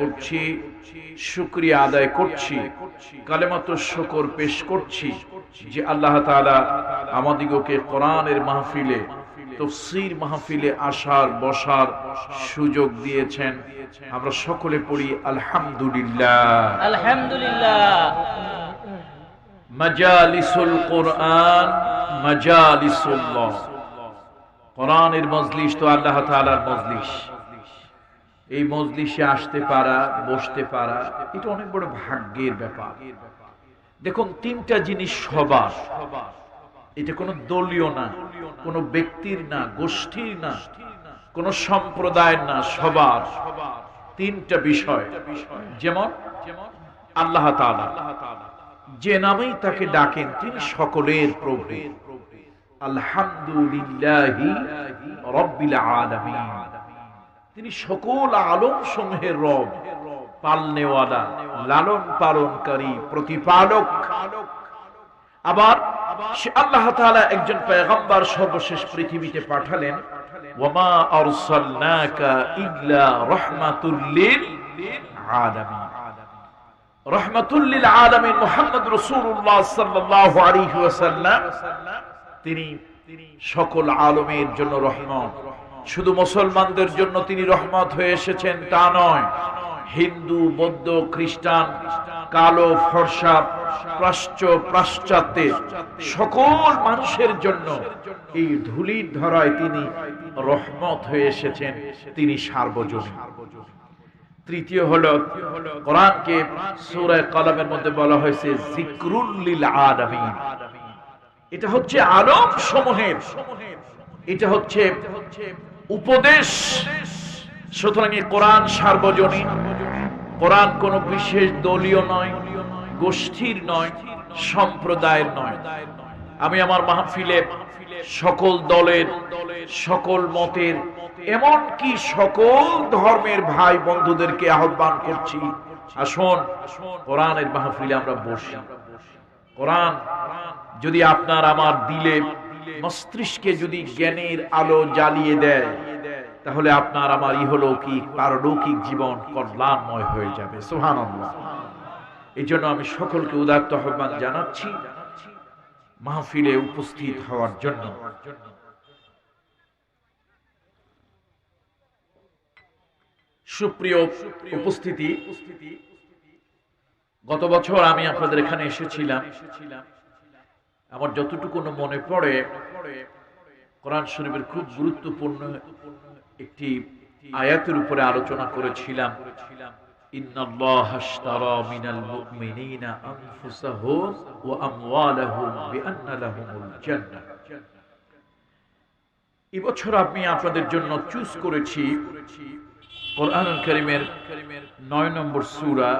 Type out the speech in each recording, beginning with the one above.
করছি, শুকরিয়া আদায় করছি, কালেমাতুশ শুকর পেশ করছি যে আল্লাহ তাআলা আমাদিগকে কোরআনের মাহফিলে, তাফসীর মাহফিলে আসার বসার সুযোগ দিয়েছেন। আমরা সকলে পড়ি আলহামদুলিল্লাহ। আলহামদুলিল্লাহ। মাজালিসুল কোরআন মাজালিসুল্লাহ। কোরআনের মজলিস তো আল্লাহ তাআলার মজলিস। এই মজলিসে আসতে পারা, বসতে পারা, এটা অনেক বড় ভাগ্যের ব্যাপার। দেখুন, তিনটা জিনিস সবার, এটা কোনো দলীয় না, কোনো ব্যক্তির না, গোষ্ঠীর না, কোনো সম্প্রদায়ের না, সবার। তিনটা বিষয়, যেমন আল্লাহ তাআলা যে নামেই তাকে ডাকেন তিনি সকলের প্রভু। আলহামদুলিল্লাহি রাব্বিল আলামিন, তিনি সকল আলম সমূহের রব, পালনেওয়ালা, লালন পালনকারী, প্রতিপালক। আবার সে আল্লাহ তাআলা একজন পয়গম্বর সর্বশেষ পৃথিবীতে পাঠালেন, ওয়ামা আরসালনাকা ইল্লা রাহমাতুল লিল আলামিন। রাহমাতুল লিল আলামিন মুহাম্মদ রাসূলুল্লাহ সাল্লাল্লাহু আলাইহি ওয়াসাল্লাম, তিনি সকল আলমের জন্য রহমত। শুধু মুসলমানদের জন্য তিনি রহমত হয়ে এসেছেন তা নয়, হিন্দু, বৌদ্ধ, খ্রিস্টান, কালো, ফর্সা, প্রাচ্য, পাশ্চাত্যের সকল মানুষের জন্য এই ধুলির ধরায় তিনি রহমত হয়ে এসেছেন, তিনি সার্বজনীন। তৃতীয় হলো, কোরআনকে সূরা কলমের মধ্যে বলা হয়েছে যিকরুল লিল আলামিন। এটা হচ্ছে আলম সমূহের, এটা হচ্ছে উপদেশ। সুতরাং এই কোরআন সার্বজনীন। কোরআন কোন বিশেষ দলীয় নয়, গোষ্ঠীর নয়, সম্প্রদায়ের নয়। আমি আমার মাহফিলে সকল দলের, সকল মতের, এমনকি সকল ধর্মের ভাই বন্ধুদেরকে আহ্বান করছি, আসুন কোরআনের মাহফিলে আমরা বসি। কোরআন যদি আপনার আমার দিলে, মস্তিষ্কে যদি জ্ঞানের আলো জ্বালিয়ে দেয়, তাহলে আপনার আমার ইহলৌকিক পারলৌকিক জীবন কল্যাণময় হয়ে যাবে। সুবহানাল্লাহ। এই জন্য আমি সকলকে উদাত্ত আহ্বান জানাচ্ছি মাহফিলে উপস্থিত হওয়ার জন্য। সুপ্রিয় উপস্থিতি, গত বছর আমি আপনাদের এখানে এসেছিলাম। আমার যতটুকু মনে পড়ে, কোরআন শরীফের খুব গুরুত্বপূর্ণ একটি আয়াতের উপরে আলোচনা করেছিলাম। ইন্নাল্লাহা আশতারা মিনাল মুমিনিনা আনফুসাহুম ওয়া আমওয়ালাহুম বিআন্না লাহুমুল জান্নাহ। এই বছর আমি আপনাদের জন্য চুজ করেছি কোরআনুল কারীমের 9 নম্বর সূরা,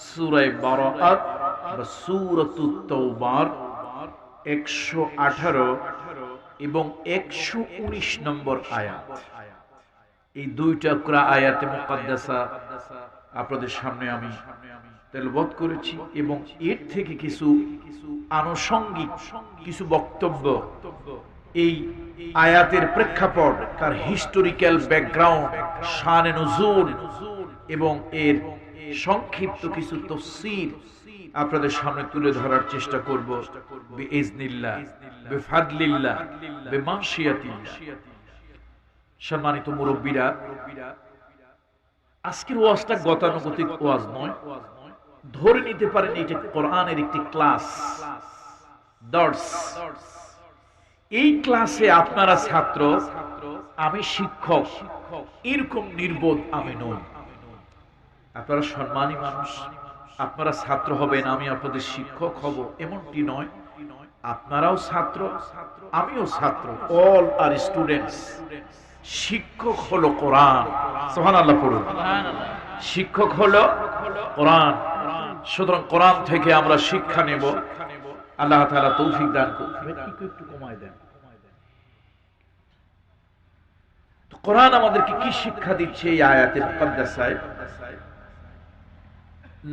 সূরা বারাআত বা সূরাতুত তাওবার 118 এবং 119 নম্বর আয়াত। এই দুইটা আয়াতে মুকাদ্দাসা আপনাদের সামনে আমি তেলাওয়াত করেছি এবং এর থেকে কিছু আনুষঙ্গিক কিছু বক্তব্য, এই আয়াতের প্রেক্ষাপট, তার হিস্টোরিক্যাল ব্যাকগ্রাউন্ড, শানে নুজুল এবং এর সংক্ষিপ্ত কিছু তাফসীর আপনাদের সামনে তুলে ধরার চেষ্টা করব বিইজনিল্লাহ, বিফাদলিল্লাহ, বিমাশিয়াতিল্লাহ। সম্মানিত মুরব্বীরা, আজকের ওয়াজটা গতানুগতিক ওয়াজ নয়, ধরে নিতে পারেন এটা কোরআনের একটি ক্লাস, দর্স। এই ক্লাসে আপনারা ছাত্র, আমি শিক্ষক, এরকম নির্বোধ আমি নই। আপনারা সম্মানী মানুষ, আপনারা ছাত্র হবেন, আমি আপনাদের শিক্ষক হব, এমনটি নয়। আপনারাও ছাত্র, আমিও ছাত্র, অল আর স্টুডেন্টস। শিক্ষক হলো কোরআন। সুবহানাল্লাহ পড়ুন। শিক্ষক হলো কোরআন। সুতরাং কোরআন থেকে আমরা শিক্ষা নেব। আল্লাহ তাআলা তৌফিক দান করুন। একটু কমায় দেন। তো কোরআন আমাদেরকে কি শিক্ষা দিচ্ছে এই আয়াতে মুকাদ্দাসায়?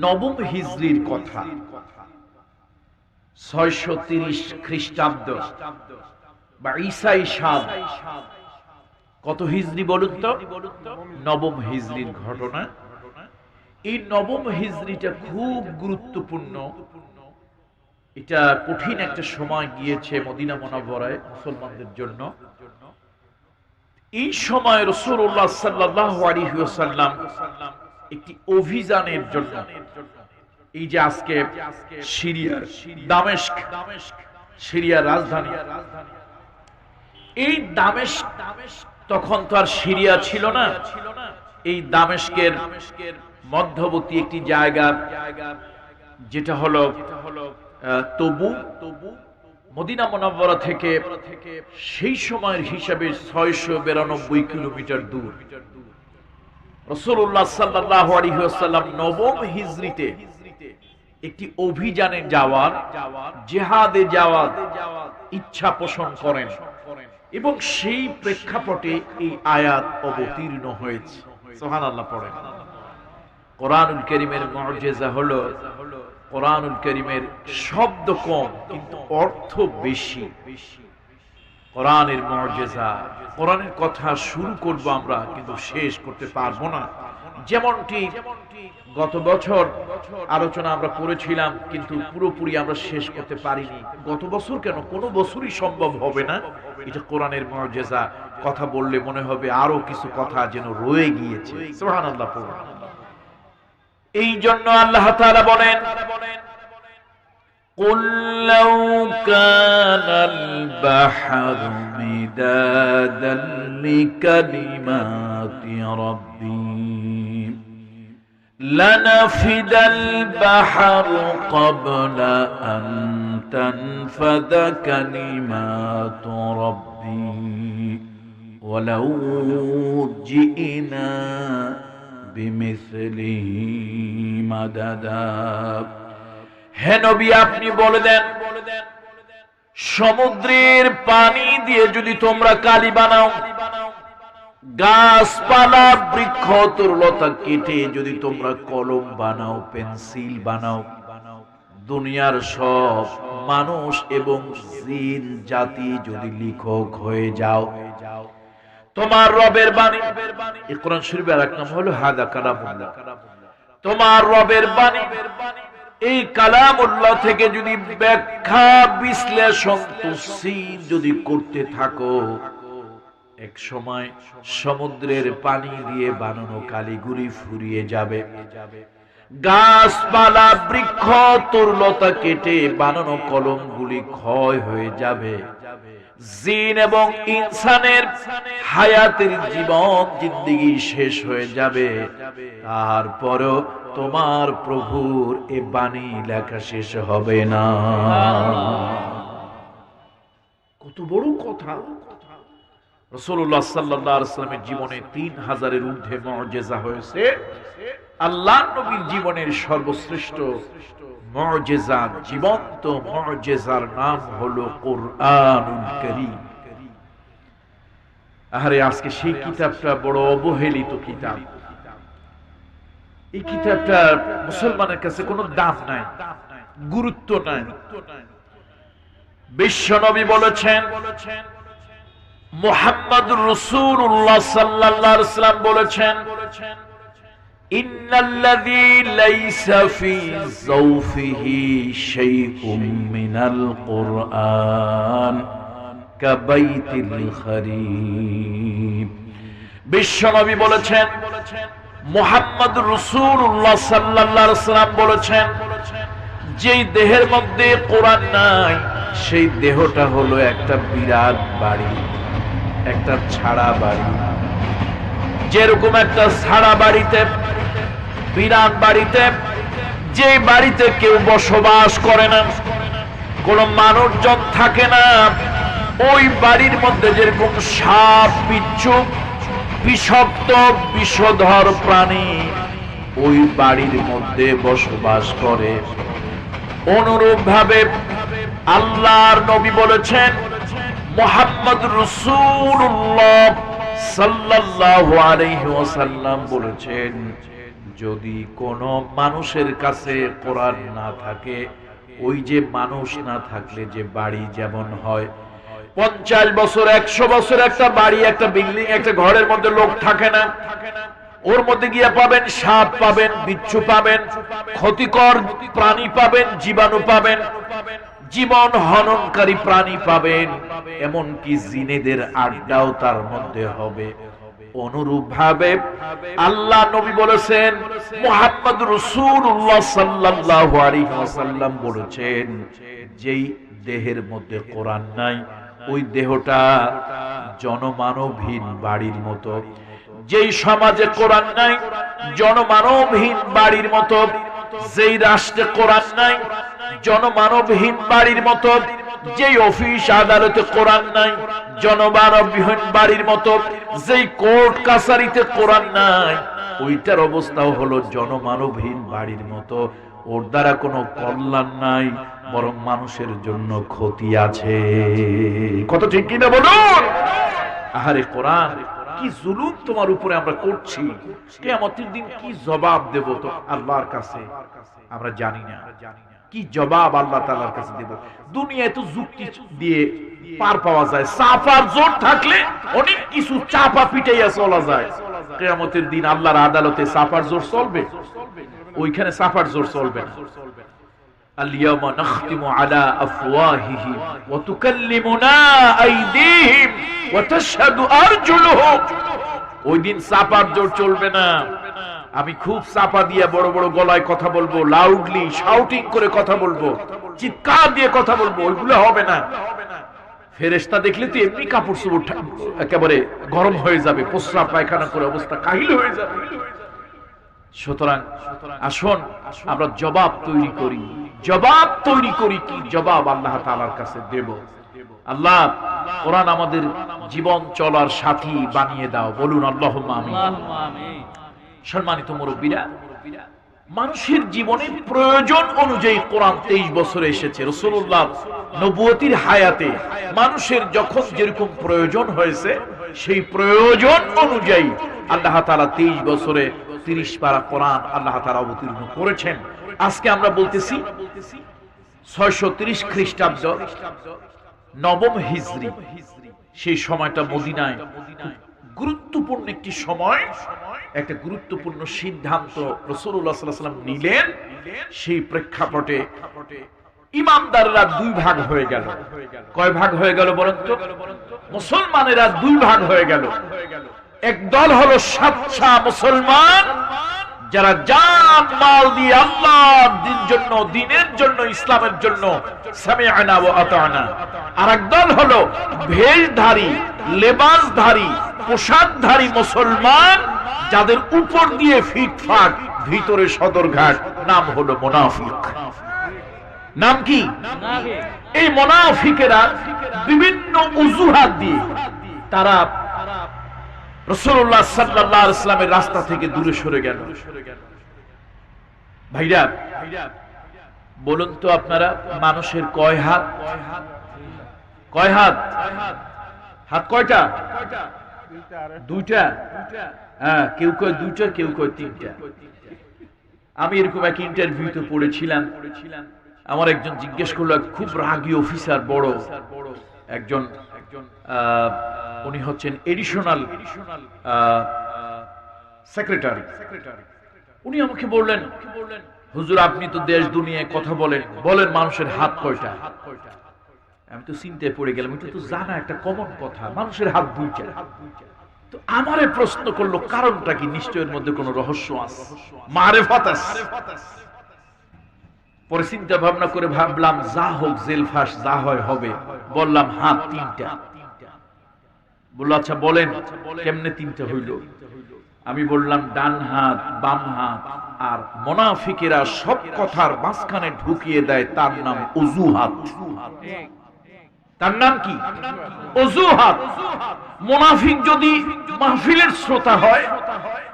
নবম হিজরির কথা, 630 খ্রিস্টাব্দ বা ঈসাই সাল। কত হিজরি বলুন তো? নবম হিজরির ঘটনা। এই নবম হিজরিটা খুব গুরুত্বপূর্ণ। এটা কঠিন একটা সময় গিয়েছে মদিনা মুনাওয়ারায় মুসলমানদের জন্য। এই সময় রাসূলুল্লাহ সাল্লাল্লাহু আলাইহি ওয়াসাল্লাম একটি অভিযানের জন্য, এই যে আজকে সিরিয়ার দামেস্ক, সিরিয়ার রাজধানী, এই দামেস্ক তখন তো আর সিরিয়া ছিল না। এই দামেস্কের মধ্যবর্তী একটি জায়গা যেটা হলো তবু, মদিনা মুনাওয়ারা থেকে সেই সময়ের হিসাবে 692 কিলোমিটার দূর। রাসূলুল্লাহ সাল্লাল্লাহু আলাইহি ওয়াসাল্লাম নবম হিজরিতে একটি অভিযানে যাওয়ার, জিহাদে যাওয়ার ইচ্ছা পোষণ করেন এবং সেই প্রেক্ষাপটে এই আয়াত অবতীর্ণ হয়েছে। সুবহানাল্লাহ পড়েন। কোরআনুল কারীমের মুআজিজা হলো কোরআনুল কারীমের শব্দ কম কিন্তু অর্থ বেশি। কোরআনের মুআজিজা, কোরআনের কথা শুরু করব আমরা কিন্তু শেষ করতে পারবো না। যেমনটি গত বছর আলোচনা আমরা করেছিলাম কিন্তু পুরোপুরি আমরা শেষ করতে পারিনি। গত বছর কেন, কোনো বছরই সম্ভব হবে না। এটা কোরআনের মুআজিজা, কথা বললে মনে হবে আরো কিছু কথা যেন রয়ে গিয়েছে। সুবহানাল্লাহ। এই জন্য আল্লাহ তাআলা বলেন, قُلْ لَوْ كَانَ الْبَحْرُ مِدَادًا لِكَلِمَاتِ رَبِّي لَنَفِدَ الْبَحْرُ قَبْلَ أَن تَنفَدَ كَلِمَاتُ رَبِّي وَلَوْ جِئْنَا بِمِثْلِهِ مَدَدًا। হে নবী, আপনি বলে দেন, সমুদ্রের পানি দিয়ে যদি তোমরা কালি বানাও, গাছপালা বৃক্ষ তরুলতা কেটে যদি তোমরা কলম বানাও, পেন্সিল বানাও, দুনিয়ার সব মানুষ এবং জিন জাতি যদি লেখক হয়ে যাও, তোমার রবের বাণী, এই কোরআন শরীফের এক নাম হলো হাদা কালামুল্লাহ, তোমার রবের বাণী, এই কালামুল্লাহ থেকে যদি ব্যাখ্যা বিশ্লেষণ তফসীর যদি করতে থাকো, এক সময় সমুদ্রের পানি দিয়ে বানানো কালিগুলি ফুরিয়ে যাবে, গাছপালা বৃক্ষ তরুলতা কেটে বানানো কলমগুলি ক্ষয় হয়ে যাবে, জিন এবং ইনসানের হায়াতের জীবন জিন্দেগি শেষ হয়ে যাবে, তারপরও তোমার প্রভুর এ বাণী লেখা শেষ হবে না। কত বড় কথা! রাসূলুল্লাহ সাল্লাল্লাহু আলাইহি ওয়াসাল্লামের জীবনে 3000-এর ঊর্ধ্বে মুআজিজা হয়েছে। আল্লাহর নবীর জীবনের সর্বশ্রেষ্ঠ মুআজিজা, জীবন্ত মুআজিজার নাম হলো কোরআনুল কারীম। আরে আজকে সেই কিতাবটা বড় অবহেলিত কিতাব। এই কিতাবটা মুসলমানের কাছে কোনো দাম নাই, গুরুত্ব নাই। বিশ্বনবী বলেছেন, মুহাম্মদুর রাসূলুল্লাহ সাল্লাল্লাহু আলাইহি ওয়াসাল্লাম বলেছেন, ইন্নাল্লাযী লাইসা ফী যাওফিহি শাইউম মিনাল কুরআন কাবাইতিল খরিব। বিশ্বনবী বলেছেন, মুহাম্মদুর রাসূলুল্লাহ সাল্লাল্লাহু আলাইহি ওয়াসাল্লাম বলেছেন, যেই দেহের মধ্যে কোরআন নাই সেই দেহটা হলো একটা বিরাট বাড়ি, একটা ছাড়া বাড়ি। যেরকম একটা ছাড়া বাড়িতে, বিরাট বাড়িতে, যে বাড়িতে কেউ বসবাস করে না, কোনো মানুষজন থাকে না, ওই বাড়ির মধ্যে যেরকম সাপ, বিচ্ছু, বিষাক্ত বিষধর প্রাণী ওই বাড়ির মধ্যে বসবাস করে, অনুরূপ ভাবে আল্লাহর নবী বলেছেন, মুহাম্মদ রাসূলুল্লাহ সাল্লাল্লাহু আলাইহি ওয়াসাল্লাম বলেছেন, যদি কোনো মানুষের কাছে কোরআন না থাকে, ওই যে মানুষ না থাকলে যে বাড়ি যেমন হয়, 50 বছর 100 বছর একটা বাড়ি, একটা বিল্ডিং, একটা ঘরের মধ্যে লোক থাকে না, ওর মধ্যে গিয়ে পাবেন সাপ পাবেন, বিচ্ছু পাবেন, ক্ষতিকর প্রাণী পাবেন, জীবাণু পাবেন, জীবন হননকারী প্রাণী পাবেন, এমনকি জিনেদের আড্ডাও তার মধ্যে হবে। অনুরূপ ভাবে আল্লাহ নবী বলেছেন, মুহাম্মদ রাসূলুল্লাহ সাল্লাল্লাহু আলাইহি ওয়াসাল্লাম বলেছেন, যেই দেহের মধ্যে কোরআন নাই ওই দেহটা জনমানবহীন বাড়ির মতো। যেই সমাজে কোরআন নাই জনমানবহীন বাড়ির মতো। যেই রাষ্ট্রে কোরআন নাই জনমানবহীন বাড়ির মতো। যেই অফিস আদালতে কোরআন নাই জনমানবহীন বাড়ির মতো। যেই কোর্ট কাছারিতে কোরআন নাই ওইটার অবস্থাও হলো জনমানবহীন বাড়ির মতো। ওর দ্বারা কোনো কল্যাণ নাই, বরং মানুষের জন্য ক্ষতি আছে। কত ঠিক কিনা বলুন? আহারে কোরআন, কি জুলুম তোমার উপরে আমরা করছি, কিয়ামতের দিন কি জবাব দেব তো আল্লাহর কাছে আমরা জানি না। কি জবাব আল্লাহ তাআলার কাছে দেব? দুনিয়ায় তো যুক্তি দিয়ে পার পাওয়া যায়, চাপার জোর থাকলে অনেক কিছু চাপা পিটাইয়া চলা যায়। কিয়ামতের দিন আল্লাহর আদালতে চাপার জোর চলবে? ওইখানে চাপার জোর চলবে না। اليوم نختم على أفواههم وتكلمنا أيديهم وتشهد أرجلهم। ওই দিন চাপার জোর চলবে না। আমি খুব চাপা দিয়ে বড় বড় গলায় কথা বলবো, লাউডলি শাউটিং করে কথা বলবো, চিৎকার দিয়ে কথা বলবো, ওইগুলো হবে না। ফেরেশতা দেখলে তো এমনি কাপড় চোপড় একেবারে গরম হয়ে যাবে, প্রস্রাব পায়খানা করে অবস্থা কাহিল হয়ে যাবে। সুতরাং আসুন আমরা জবাব তৈরি করি। জবাব তৈরি করি, কি জবাব আল্লাহ তাআলার কাছে দেব? আল্লাহ কোরআন আমাদের জীবন চলার সাথী বানিয়ে দাও, বলুন আল্লাহুম্মা আমিন। সম্মানিত মুরব্বীরা, মানুষের জীবনে প্রয়োজন অনুযায়ী কোরআন 23 বছরে এসেছে। রাসূলুল্লাহ নবুয়তির হায়াতে মানুষের যখন যেরকম প্রয়োজন হয়েছে সেই প্রয়োজন অনুযায়ী আল্লাহ তাআলা 23 বছরে 30 পারা কোরআন আল্লাহ তাআলা অবতীর্ণ করেছেন। আজকে আমরা বলতেছি 630 খ্রিস্টাব্দ, নবম হিজরি। সেই সময়টা মদিনায় গুরুত্বপূর্ণ একটি সময়, একটা গুরুত্বপূর্ণ সিদ্ধান্ত রাসূলুল্লাহ সাল্লাল্লাহু আলাইহি ওয়াসাল্লাম নিলেন। সেই প্রেক্ষাপটে ইমানদাররা দুই ভাগ হয়ে গেল। কয় ভাগ হয়ে গেল বলেন তো? মুসলমানেরা দুই ভাগ হয়ে গেল। এক দল হলো সাচ্চা মুসলমান, যারা জান মাল দিয়ে আল্লাহর জন্য, দ্বীনের জন্য, ইসলামের জন্য সামি'না ওয়া আতা'না। আর এক দল হলো ভেষধারী, লেবাসধারী, পোশাকধারী মুসলমান, যাদের উপর দিয়ে ফিটফাট, ভিতরে সদরঘাট, নাম হলো মুনাফিক। নাম কি? এই মুনাফিকেরা বিভিন্ন অজুহাত দিয়ে তারা রাসূলুল্লাহ সাল্লাল্লাহু আলাইহি ওয়াসাল্লামের রাস্তা থেকে দূরে সরে গেল। ভাইরা বলুন তো, আপনারা মানুষের কয় হাত? কয় হাত? হাত কয়টা? দুইটা। হ্যাঁ, কেউ কয় দুইটা, কেউ কয় তিনটা। আমি এরকম এক ইন্টারভিউতে পড়েছিলাম, আমার একজন জিজ্ঞেস করলো, খুব রাগী অফিসার, বড় একজন, উনি হচ্ছেন এডিশনাল সেক্রেটারি। উনি আমাকে বললেন, হুজুর আপনি তো দেশ দুনিয়ায় কথা বলেন, বলেন মানুষের হাত কয়টা? আমি তো চিন্তায় পড়ে গেলাম, এটা তো জানা একটা কমন কথা, মানুষের হাত দুইটা। তো আমারে প্রশ্ন করলো কারণটা কি, নিশ্চয়ের মধ্যে কোনো রহস্য আছে, মারেফাত আছে। পরে চিন্তা ভাবনা করে ভাবলাম যা হোক, জেল ফাঁস যা হয় হবে। বললাম হাত তিনটা। বললো আচ্ছা বলেন কেমনে তিনটা হইল? আমি বললাম ডান হাত, বাম হাত। আর মুনাফিকেরা সব কথার মাঝখানে ঢুকিয়ে দেয়, তার নাম অজুহাত। তার নাম কি? অজুহাত। মুনাফিক যদি মাহফিলের শ্রোতা হয়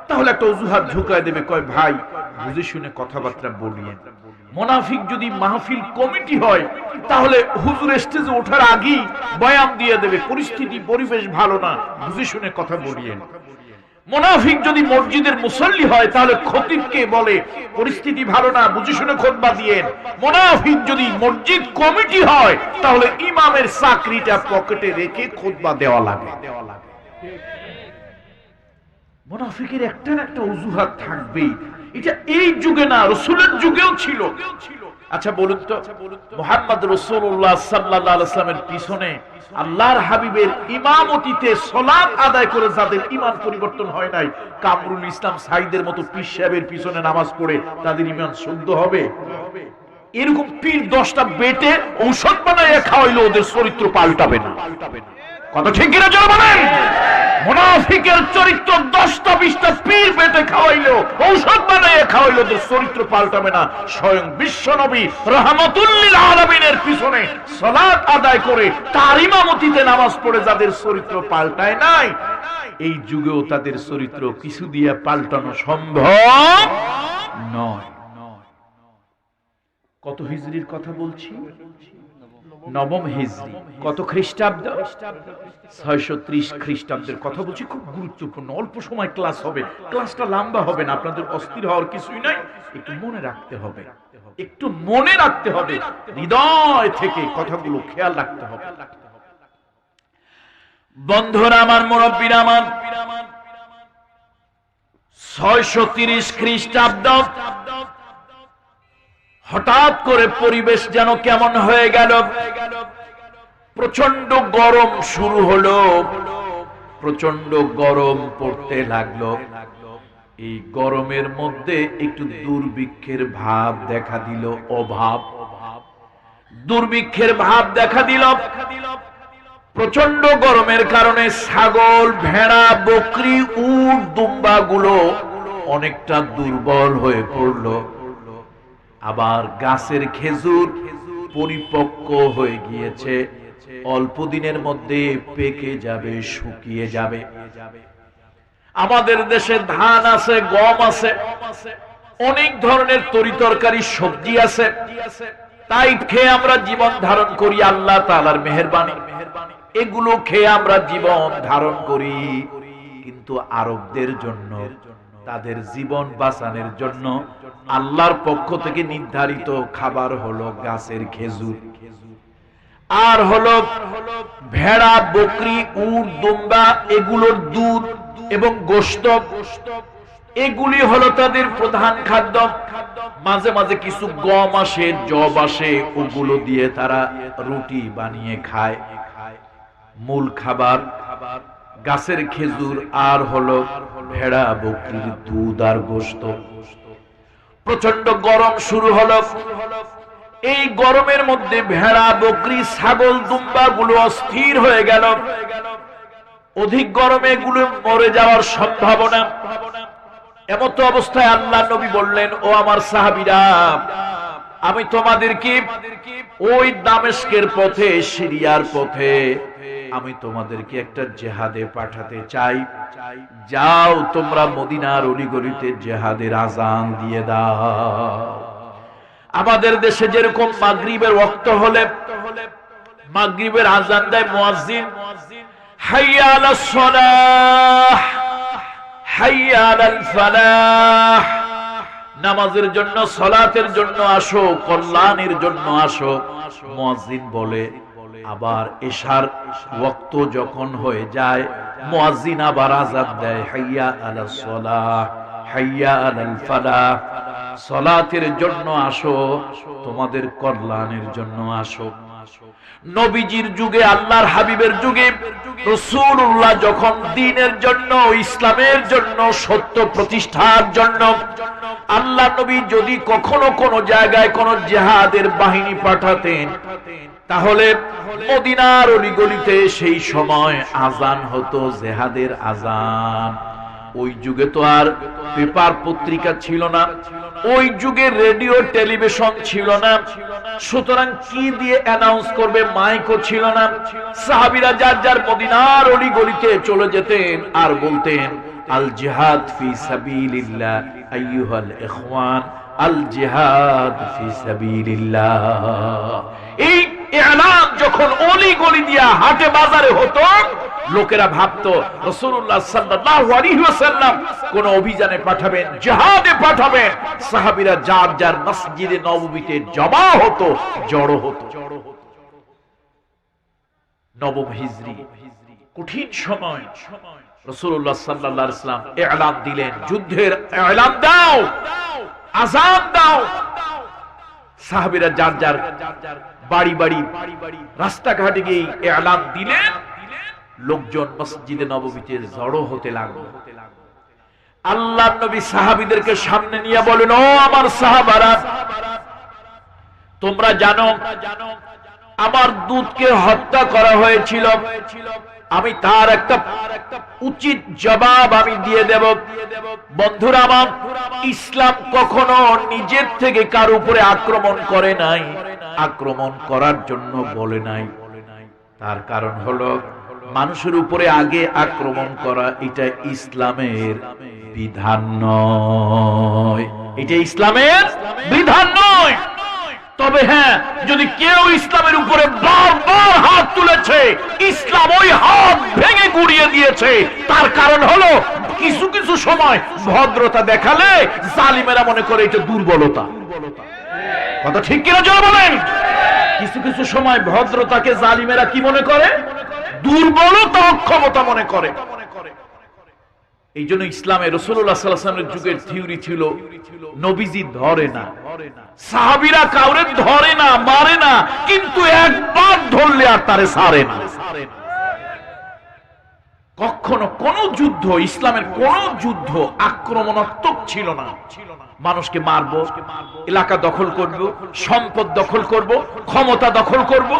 তাহলে একটা অজুহাত ঢুকায় দেবে, কয় ভাই বুঝে শুনে কথাবার্তা বলিয়েন। মুনাফিক যদি মাহফিল কমিটি হয় তাহলে হুজুর স্টেজে ওঠার আগেই বয়ান দিয়ে দেবে, পরিস্থিতি পরিবেশ ভালো না, বুঝে শুনে কথা বলিয়েন। মুনাফিক যদি মসজিদের মুসল্লি হয় তাহলে খতিবকে বলে, পরিস্থিতি ভালো না, বুঝে শুনে খুতবা দিয়েন। মুনাফিক যদি মসজিদ কমিটি হয় তাহলে ইমামের চাকরিটা পকেটে রেখে খুতবা দেওয়া লাগে। মুনাফিকের একটা না একটা অজুহাত থাকবেই। এটা এই যুগে না, রাসূলের যুগেও ছিল। আচ্ছা বলুন তো, মুহাম্মদ রাসূলুল্লাহ সাল্লাল্লাহু আলাইহি ওয়াসাল্লামের পিছনে আল্লাহর হাবিবের ইমামতিতে সালাত আদায় করে যাদের ঈমান পরিবর্তন হয় নাই, কামরুল ইসলাম সাইদের মতো পীর সাহেবের পিছনে নামাজ পড়ে তাদের ঈমান শুদ্ধ হবে? এরকম পীর 10টা বেটে ঔষধ বানাইয়া খাওয়াইলে ওদের চরিত্র পাল্টাবে না। কথা ঠিক কিনা জোরে বলেন? মুনাফিকের চরিত্র 10টা 20টা পীর বেটে খাওয়াইলেও, ঔষধ বানাইয়া খাওয়াইলে ওদের চরিত্র পাল্টাবে না। স্বয়ং বিশ্বনবী রাহমাতুল লিল আলামিনের পিছনে সালাত আদায় করে তার ইমামতিতে নামাজ পড়ে যাদের চরিত্র পাল্টায় নাই, এই যুগেও তাদের চরিত্র কিছু দিয়ে পাল্টানো সম্ভব নয়। কত হিজরির কথা বলছি? নবম হিজরি। কত খ্রিস্টাব্দ? 630 খ্রিস্টাব্দের কথা বলছি। খুব গুরুত্বপূর্ণ। অল্প সময় ক্লাস হবে, ক্লাসটা লম্বা হবে না, আপনাদের অস্থির হওয়ার কিছুই নাই। একটু মনে রাখতে হবে, একটু মনে রাখতে হবে, হৃদয় থেকে কথাগুলো খেয়াল রাখতে হবে। বন্ধুরা আমার, মুরব্বীরা আমার, 630 খ্রিস্টাব্দ হঠাৎ করে পরিবেশ যেন কেমন হয়ে গেল। প্রচন্ড গরম শুরু হলো, প্রচন্ড গরম পড়তে লাগলো। এই গরমের মধ্যে একটু দুর্ভিক্ষের ভাব দেখা দিল, অভাব, দুর্ভিক্ষের ভাব দেখা দিল। প্রচন্ড গরমের কারণে ছাগল, ভেড়া, বকরি, উট, দুম্বা গুলো অনেকটা দুর্বল হয়ে পড়ল। আবার গাছের খেজুর পরিপক্ক হয়ে গিয়েছে, অল্প দিনের মধ্যে পেকে যাবে, শুকিয়ে যাবে। আমাদের দেশে ধান আছে, গম আছে, অনেক ধরনের তরিতরকারি সবজি আছে, তাই খেয়ে আমরা জীবন ধারণ করি। আল্লাহ তাআলার মেহেরবানি, এগুলো খেয়ে আমরা জীবন ধারণ করি। কিন্তু আরবদের জন্য, তাদের জীবন বাঁচানোর জন্য আল্লাহর পক্ষ থেকে নির্ধারিত খাবার হলো গাছের খেজুর, আর হলো ভেড়া, বকরি, উট, দুম্বা, এগুলোর দুধ এবং গোশত। এগুলি হলো তাদের প্রধান খাদ্য। মাঝে মাঝে কিছু গম আসে, জব আসে, ওগুলো দিয়ে তারা রুটি বানিয়ে খায়। মূল খাবার গাছের খেজুর আর হলো ভেড়া, বকরির দুধ আর গোশত। প্রচন্ড গরম শুরু হলো। এই গরমের মধ্যে ভেড়া, বকরি, ছাগল, দুম্বা গুলো অস্থির হয়ে গেল। অধিক গরমে এগুলো মরে যাওয়ার সম্ভাবনা। এমত অবস্থায় আল্লাহ নবী বললেন, ও আমার সাহাবীরা, আমি তোমাদেরকে ওই দামেস্কের পথে, সিরিয়ার পথে আমি তোমাদেরকে একটা জিহাদে পাঠাতে চাই। যাও তোমরা মদিনার অলিগলিতে জিহাদের আযান দিয়ে দাও। আমাদের দেশে যেরকম মাগরিবের ওয়াক্ত হলে মাগরিবের আযান দেয় মুয়াজ্জিন, হাইয়া আলাস সালাহ, হাইয়া আলাল ফালাহ, নামাজের জন্য, সালাতের জন্য আসো, কল্যাণের জন্য আসো, মুয়াজ্জিন বলে। আবার এশার ওয়াক্ত যখন হয়ে যায়, মুয়াজ্জিন আবার আযান দেয়, হাইয়া আলাস সালাহ, হাইয়া আলাল ফালাহ, সালাতের জন্য আসো, তোমাদের কল্যাণের জন্য আসো। নবীজির যুগে, আল্লাহর হাবিবের যুগে, রাসূলুল্লাহ যখন দ্বীনের জন্য, ইসলামের জন্য, সত্য প্রতিষ্ঠার জন্য আল্লাহ নবী যদি কখনো কোনো জায়গায় কোনো জিহাদের বাহিনী পাঠাতেন, তাহলে মদিনার অলিগলিতে সেই সময় আযান হতো, জিহাদের আযান। ওই যুগে তো আর পেপার পত্রিকা ছিল না, ওই যুগে রেডিও টেলিভিশন ছিল না, সুতরাং কি দিয়ে অ্যানাউন্স করবে, মাইকও ছিল না। সাহাবীরা যার যার মদিনার অলিগলিতে চলে যেতেন আর বলতেন, আল জিহাদ ফি সাবিলিল্লাহ আইয়ুহাল ইখওয়ান, আল জিহাদ ফি সাবিলিল্লাহ। এই এলান যখন অলি গলি দিয়া হাটে বাজারে হতো, লোকেরা ভাবতো রাসূলুল্লাহ সাল্লাল্লাহু আলাইহি ওয়াসাল্লাম কোন অভিযানে পাঠাবেন, জিহাদে পাঠাবেন। সাহাবীরা যার যার মসজিদে নববীতে জমা হতো, জড়ো হতো। নবম হিজরি, কঠিন সময়। রাসূলুল্লাহ সাল্লাল্লাহু আলাইহি ওয়াসাল্লাম ইলান দিলেন, যুদ্ধের ইলান দাও, আযান দাও। সাহাবীরা যার যার বাড়ি বাড়ি রাস্তাঘাটে গিয়ে ইলান দিলেন। লোকজন মসজিদে নববীতে জড়ো হতে লাগলো। আল্লাহর নবী সাহাবীদেরকে সামনে নিয়ে বলেন, ও আমার সাহাবারা, তোমরা জানো আমার দূতকে হত্যা করা হয়েছিল, আমি তার একটা উচিত জবাব আমি দিয়ে দেব। বন্ধুরা আমার, ইসলাম কখনো নিজের থেকে কার উপরে আক্রমণ করে নাই, আক্রমণ করার জন্য বলে নাই। তার কারণ হলো মানুষের উপরে আগে আক্রমণ করা এটা ইসলামের বিধান নয়, এটা ইসলামের বিধান নয়। তবে হ্যাঁ, যদি কেউ ইসলামের উপরে বারবার হাত তুলেছে, ইসলাম ওই হাত ভেঙে গুড়িয়ে দিয়েছে। তার কারণ হলো কিছু কিছু সময় ভদ্রতা দেখালে জালিমেরা মনে করে এটা দুর্বলতা। কথা ঠিক কিনা জোরে বলেন? কিছু কিছু সময় ভদ্রতাকে জালিমেরা কি মনে করে? দুর্বলতা, অক্ষমতা মনে করে। এই জন্য ইসলামে রাসূলুল্লাহ সাল্লাল্লাহু আলাইহি ওয়াসাল্লামের যুগের থিওরি ছিল নবীজি ধরে না, সাহাবীরা কাউরে ধরে না, মারে না, কিন্তু একবার ধরলে আর তারে ছাড়ে না। কখনো কোন যুদ্ধ, ইসলামের কোন যুদ্ধ আক্রমণাত্মক ছিল না। মানুষকে মারবো, এলাকা দখল করব, সম্পদ দখল করব, ক্ষমতা দখল করব,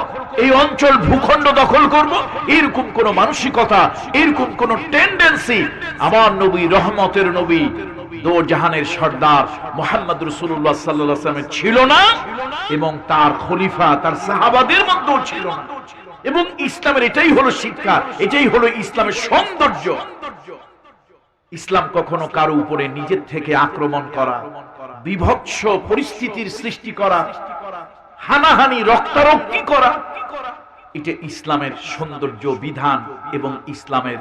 এই অঞ্চল ভূখণ্ড দখল করব, এরকম কোন মানসিকতা, এরকম কোন টেন্ডেন্সি আমার নবী, রহমতের নবী, দো জাহানের সর্দার মুহাম্মদ রাসূলুল্লাহ সাল্লাল্লাহু আলাইহি ওয়াসাল্লাম ছিল না, এবং তার খলিফা, তার সাহাবাদের মধ্যেও ছিল না। এবং ইসলামের এটাই হলো শিক্ষা, এটাই হলো ইসলামের সৌন্দর্য। ইসলাম কখনো কারো উপরে নিজের থেকে আক্রমণ করা, বিভৎস পরিস্থিতির সৃষ্টি করা, হানাহানি, রক্তারক্তি করা, এটা ইসলামের সৌন্দর্য, বিধান এবং ইসলামের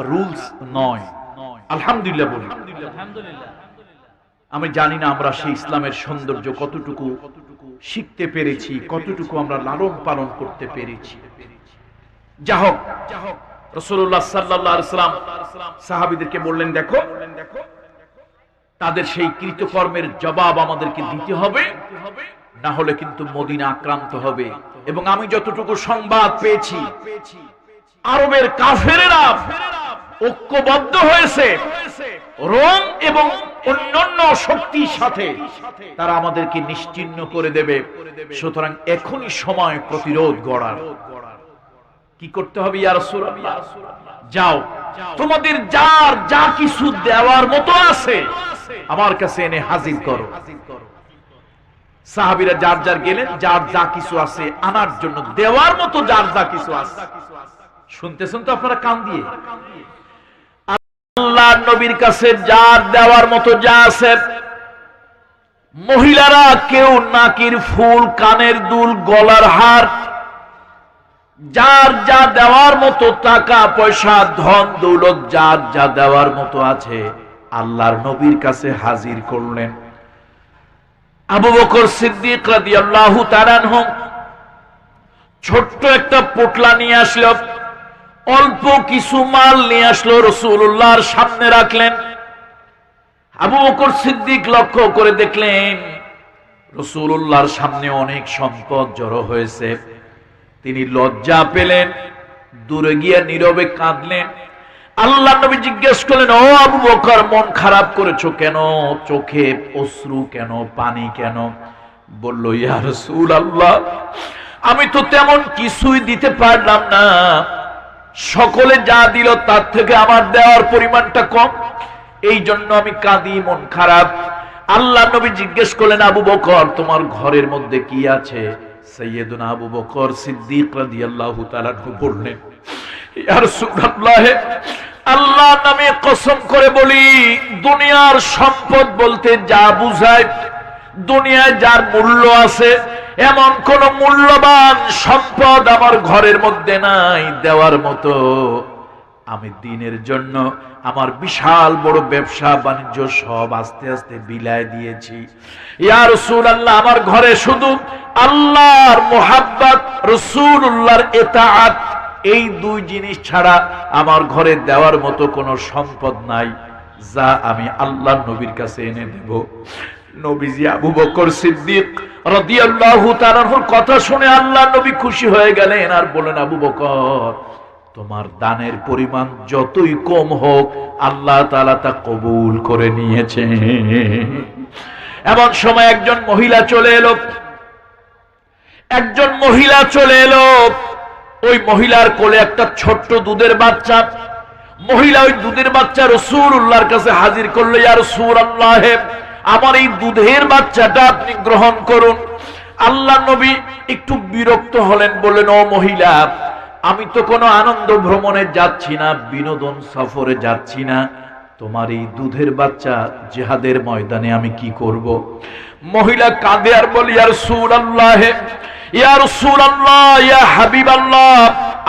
রুলস নয়। আলহামদুলিল্লাহ বলি। আমি জানি না আমরা সেই ইসলামের সৌন্দর্য কতটুকু শিখতে পেরেছি, কতটুকু আমরা লালন পালন করতে পেরেছি। যা হোক, রাসূলুল্লাহ সাল্লাল্লাহু আলাইহি ওয়াসাল্লাম সাহাবীদেরকে বললেন, দেখো তাদের সেই কৃতকর্মের জবাব আমাদেরকে দিতে হবে, না হলে কিন্তু মদিনা আক্রান্ত হবে। এবং আমি যতটুকু সংবাদ পেয়েছি, আরবের কাফেরেরা ঐক্যবদ্ধ হয়েছে রোম এবং অন্যান্য শক্তির সাথে, তারা আমাদেরকে নিশ্চিহ্ন করে দেবে। সুতরাং এখনই সময় প্রতিরোধ গড়ার। কি করতে হবে? ইয়া রাসূলুল্লাহ, যাও তোমাদের যার যা কিছু দেওয়ার মতো আছে আমার কাছে এনে হাজির করো। সাহাবীরা যার যার গেলেন, যার যা কিছু আছে আনার জন্য, দেওয়ার মতো যার যা কিছু আছে। শুনতেছেন তো আপনারা কান দিয়ে? আল্লাহর নবীর কাছে যার দেওয়ার মতো যা আছে, মহিলারা কেউ নাকের ফুল, কানের দুল, গলার হার, যার যা দেওয়ার মতো টাকা পয়সা, ধন দৌলত, যার যা দেওয়ার মতো আছে আল্লাহর নবীর কাছে হাজির করলেন। আবু বকর সিদ্দিক রাদিয়াল্লাহু তাআলা আনহু ছোট্ট একটা পোটলা নিয়ে আসলো, অল্প কিছু মাল নিয়ে আসলো, রাসূলুল্লাহর সামনে রাখলেন। আবু বকর সিদ্দিক লক্ষ্য করে দেখলেন রাসূলুল্লাহর সামনে অনেক সম্পদ জড়ো হয়েছে। তিনি লজ্জা পেলেন, দূরে গিয়ে নীরবে কাঁদলেন। আল্লাহর নবী জিজ্ঞেস করলেন, ও আবু বকর, মন খারাপ করেছো কেন? চোখে অশ্রু কেন, পানি কেন? বলল, ইয়া রাসূলুল্লাহ, আমি তো তেমন কিছুই দিতে পারলাম না, সকলে যা দিল তার থেকে আমার দেওয়ার পরিমাণটা কম, এই জন্য আমি কাঁদি, মন খারাপ। আল্লাহর নবী জিজ্ঞেস করলেন, আবু বকর, তোমার ঘরের মধ্যে কি আছে? সাইয়েদুনা আবু বকর সিদ্দিক রাদিয়াল্লাহু তাআলা বললেন, ইয়া রাসূলুল্লাহ, আল্লাহর নামে কসম করে বলি, দুনিয়ার সম্পদ বলতে যা বুঝায়, দুনিয়ায় যার মূল্য আছে এমন কোন মূল্যবান সম্পদ আমার ঘরের মধ্যে নাই দেওয়ার মতো। আমি দ্বীনের জন্য আমার বিশাল বড় ব্যবসা বাণিজ্য সব আস্তে আস্তে বিলায় দিয়েছি। ইয়া রাসূলুল্লাহ, আমার ঘরে শুধু আল্লাহর মুহাব্বত, রাসূলুল্লাহর ইতাআত, এই দুই জিনিস ছাড়া আমার ঘরে দেওয়ার মতো কোনো সম্পদ নাই, যা আমি আল্লাহর নবীর কাছে এনে দেব। নবীজি আবু বকর সিদ্দিক রাদিয়াল্লাহু তাআলার কথা শুনে আল্লাহর নবী খুশি হয়ে গেলেন আর বলেন, আবু বকর, তোমার দানের পরিমাণ যতই কম হোক আল্লাহ তাআলা তা কবুল করে নিয়েছে। এমন সময় একজন মহিলা চলে এলো, ওই মহিলার কোলে একটা ছোট্ট দুধের বাচ্চা। মহিলা ওই দুধের বাচ্চা রাসূলুল্লাহর কাছে হাজির করলো, ইয়া রাসূলুল্লাহ, আমার এই দুধের বাচ্চাটা আপনি গ্রহণ করুন। আল্লাহ নবী একটু বিরক্ত হলেন, বললেন, ও মহিলা, আমি তো কোনো আনন্দ ভ্রমণে যাচ্ছি না, বিনোদন সফরে যাচ্ছি না, তোমার এই দুধের বাচ্চা জিহাদের ময়দানে আমি কি করব? মহিলা কাঁদে আর বলে, ইয়া রাসূলুল্লাহ, ইয়া রাসূলুল্লাহ, ইয়া হাবিবাল্লাহ,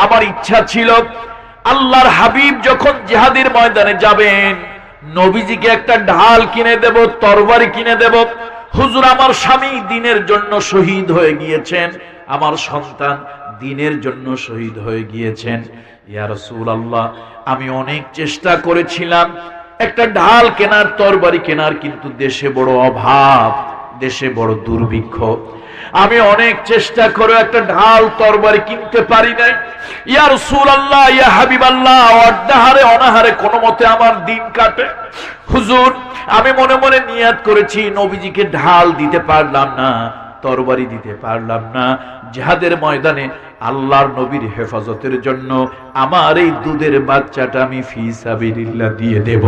আমার ইচ্ছা ছিল আল্লাহর হাবিব যখন জিহাদের ময়দানে যাবেন নবীজিকে একটা ঢাল কিনে দেব, তরবারি কিনে দেব। হুজুর, আমার স্বামী দ্বীনের জন্য শহীদ হয়ে গিয়েছেন, আমার সন্তান দ্বীনের জন্য শহীদ হয়ে গিয়েছেন। ইয়া রাসূলুল্লাহ, আমি অনেক চেষ্টা করেছিলাম একটা ঢাল কেনার, তরবারি কেনার, কিন্তু দেশে বড় অভাব, দেশে বড় দুর্ভিক্ষ, আমি অনেক চেষ্টা করে একটা ঢাল তরবারি কিনতে পারি নাই। ইয়া রাসূলুল্লাহ, ইয়া হাবিবাল্লাহ, অর্ধাহারে অনাহারে কোনো মতে আমার দিন কাটে। হুজুর, আমি মনে মনে নিয়াত করেছি নবীজিকে ঢাল দিতে পারলাম না, তরবারি দিতে পারলাম না, জিহাদের ময়দানে আল্লাহর নবীর হেফাজতের জন্য আমার এই দুধের বাচ্চাটা আমি ফি সাবিলিল্লাহ দিয়ে দেব।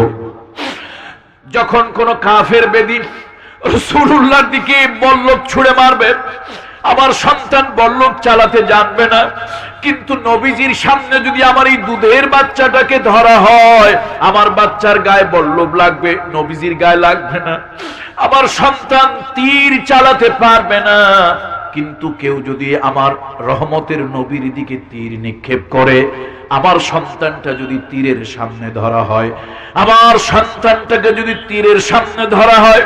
যখন কোন কাফের বেদী রাসূলুল্লাহর দিকে বল্লম ছুঁড়ে মারবে, আমার সন্তান বল্লম চালাতে জানবে না, কিন্তু নবীজির সামনে যদি আমার এই দুধের বাচ্চাটাকে ধরা হয়, আমার বাচ্চার গায়ে বল্লম লাগবে, নবীজির গায়ে লাগবে না। আমার সন্তান তীর চালাতে পারবে না, কিন্তু কেউ যদি আমার রহমতের নবীর দিকে তীর নিক্ষেপ করে, আমার সন্তানটা যদি তীরের সামনে ধরা হয়, আমার সন্তানটাকে যদি তীরের সামনে ধরা হয়,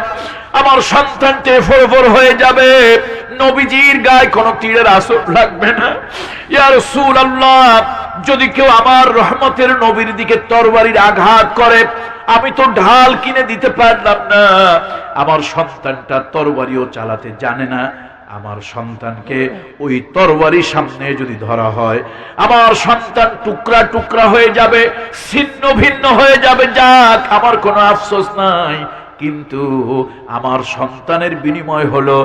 আমার সন্তানটা ফরফর হয়ে যাবে, নবীজির গায়ে কোনো তীরের আসর লাগবে না। ইয়া রাসূলুল্লাহ, যদি কেউ আমার রহমতের নবীর দিকে তরবারির আঘাত করে, আমি তো ঢাল কিনে দিতে পারলাম না, আমার সন্তানটা তরবারিও চালাতে জানে না, আমার সন্তানকে ওই তরবারির সামনে যদি ধরা হয়, আমার সন্তান টুকরা টুকরা হয়ে যাবে, ছিন্ন ভিন্ন হয়ে যাবে। যাক, আমার কোনো আফসোস নাই, কিন্তু আমার সন্তানের বিনিময় হলো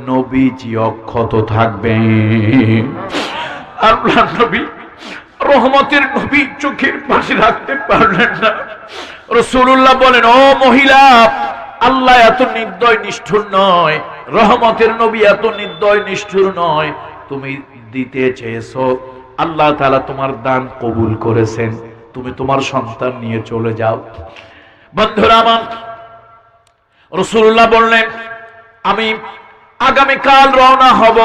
নবীজি অক্ষত থাকবে। আল্লাহর নবী, রহমতের নবী চোখের পাশে রাখতে পারলেন না। রাসূলুল্লাহ বলেন, ও মহিলা, আল্লাহ এত নির্দয় নিষ্ঠুর নয়, রহমতের নবী এত নির্দয় নিষ্ঠুর নয়, তুমি দিতে চেয়েছো, আল্লাহ তাআলা তোমার দান কবুল করেছেন, তুমি তোমার সন্তান নিয়ে চলে যাও। বন্ধুরা আমার, রাসূলুল্লাহ বললেন, আমি আগামীকাল রওনা হব,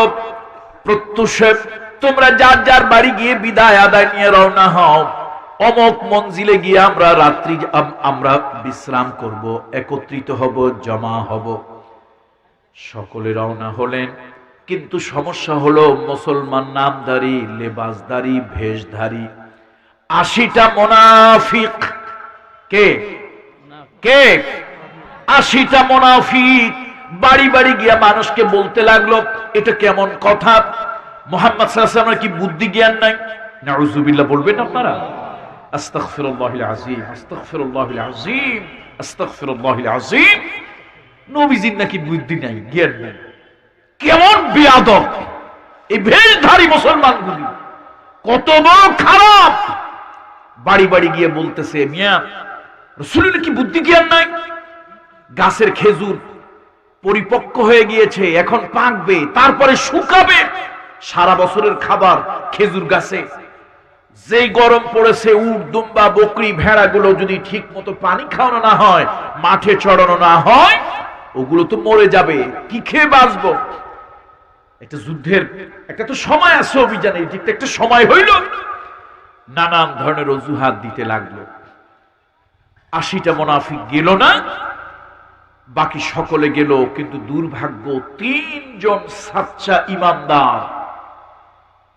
প্রত্যুষে তোমরা যার যার বাড়ি গিয়ে বিদায় আদায় নিয়ে রওনা হও, অমুক মঞ্জিলে গিয়ে আমরা রাত্রি আমরা বিশ্রাম করব, একত্রিত হব, জমা হব। সকলে রওনা হলেন, কিন্তু সমস্যা হলো মুসলমান নামধারী, লেবাসধারী, ভেষধারী 80টা মুনাফিক। কে কে? 80টা মুনাফিক বাড়ি বাড়ি গিয়া মানুষকে বলতে লাগলো, এটা কেমন কথা, মুহাম্মদ সাল্লাল্লাহু আলাইহি ওয়াসাল্লামের কি বুদ্ধি জ্ঞান নাই? নাউযুবিল্লাহ বলবেন আপনারা? আস্তাগফিরুল্লাহিল আযীম, আস্তাগফিরুল্লাহিল আযীম, আস্তাগফিরুল্লাহিল আযীম। নবীজির নাকি বুদ্ধি নাই, জ্ঞান নাই। কেমন বেয়াদব এই ভেষধারী মুসলমানগুলি, কত বড় খারাপ! বাড়ি বাড়ি গিয়ে বলতেছে, মিয়া রাসূলের কি বুদ্ধি জ্ঞান নাই? গাছের খেজুর পরিপক্ক হয়ে গিয়েছে, এখন পাকবে, তারপরে শুকাবে, সারা বছরের খাবার খেজুর গাছে। যেই গরম পড়েছে, উট, দুম্বা, বকরি, ভেড়াগুলো যদি ঠিক মতো পানি খাওয়ানো না হয়, মাঠে চড়ানো না হয়, ওগুলো তো মরে যাবে, কি খেয়ে বাঁচবো? একটা যুদ্ধের একটা তো সময় আছে, অভিযানে একটা সময় হইল। নানান ধরনের অজুহাত দিতে লাগলো। 80টা মুনাফিক গেল না, বাকি সকলে গেল, কিন্তু দুর্ভাগ্য 3 জন সাচ্চা ইমানদার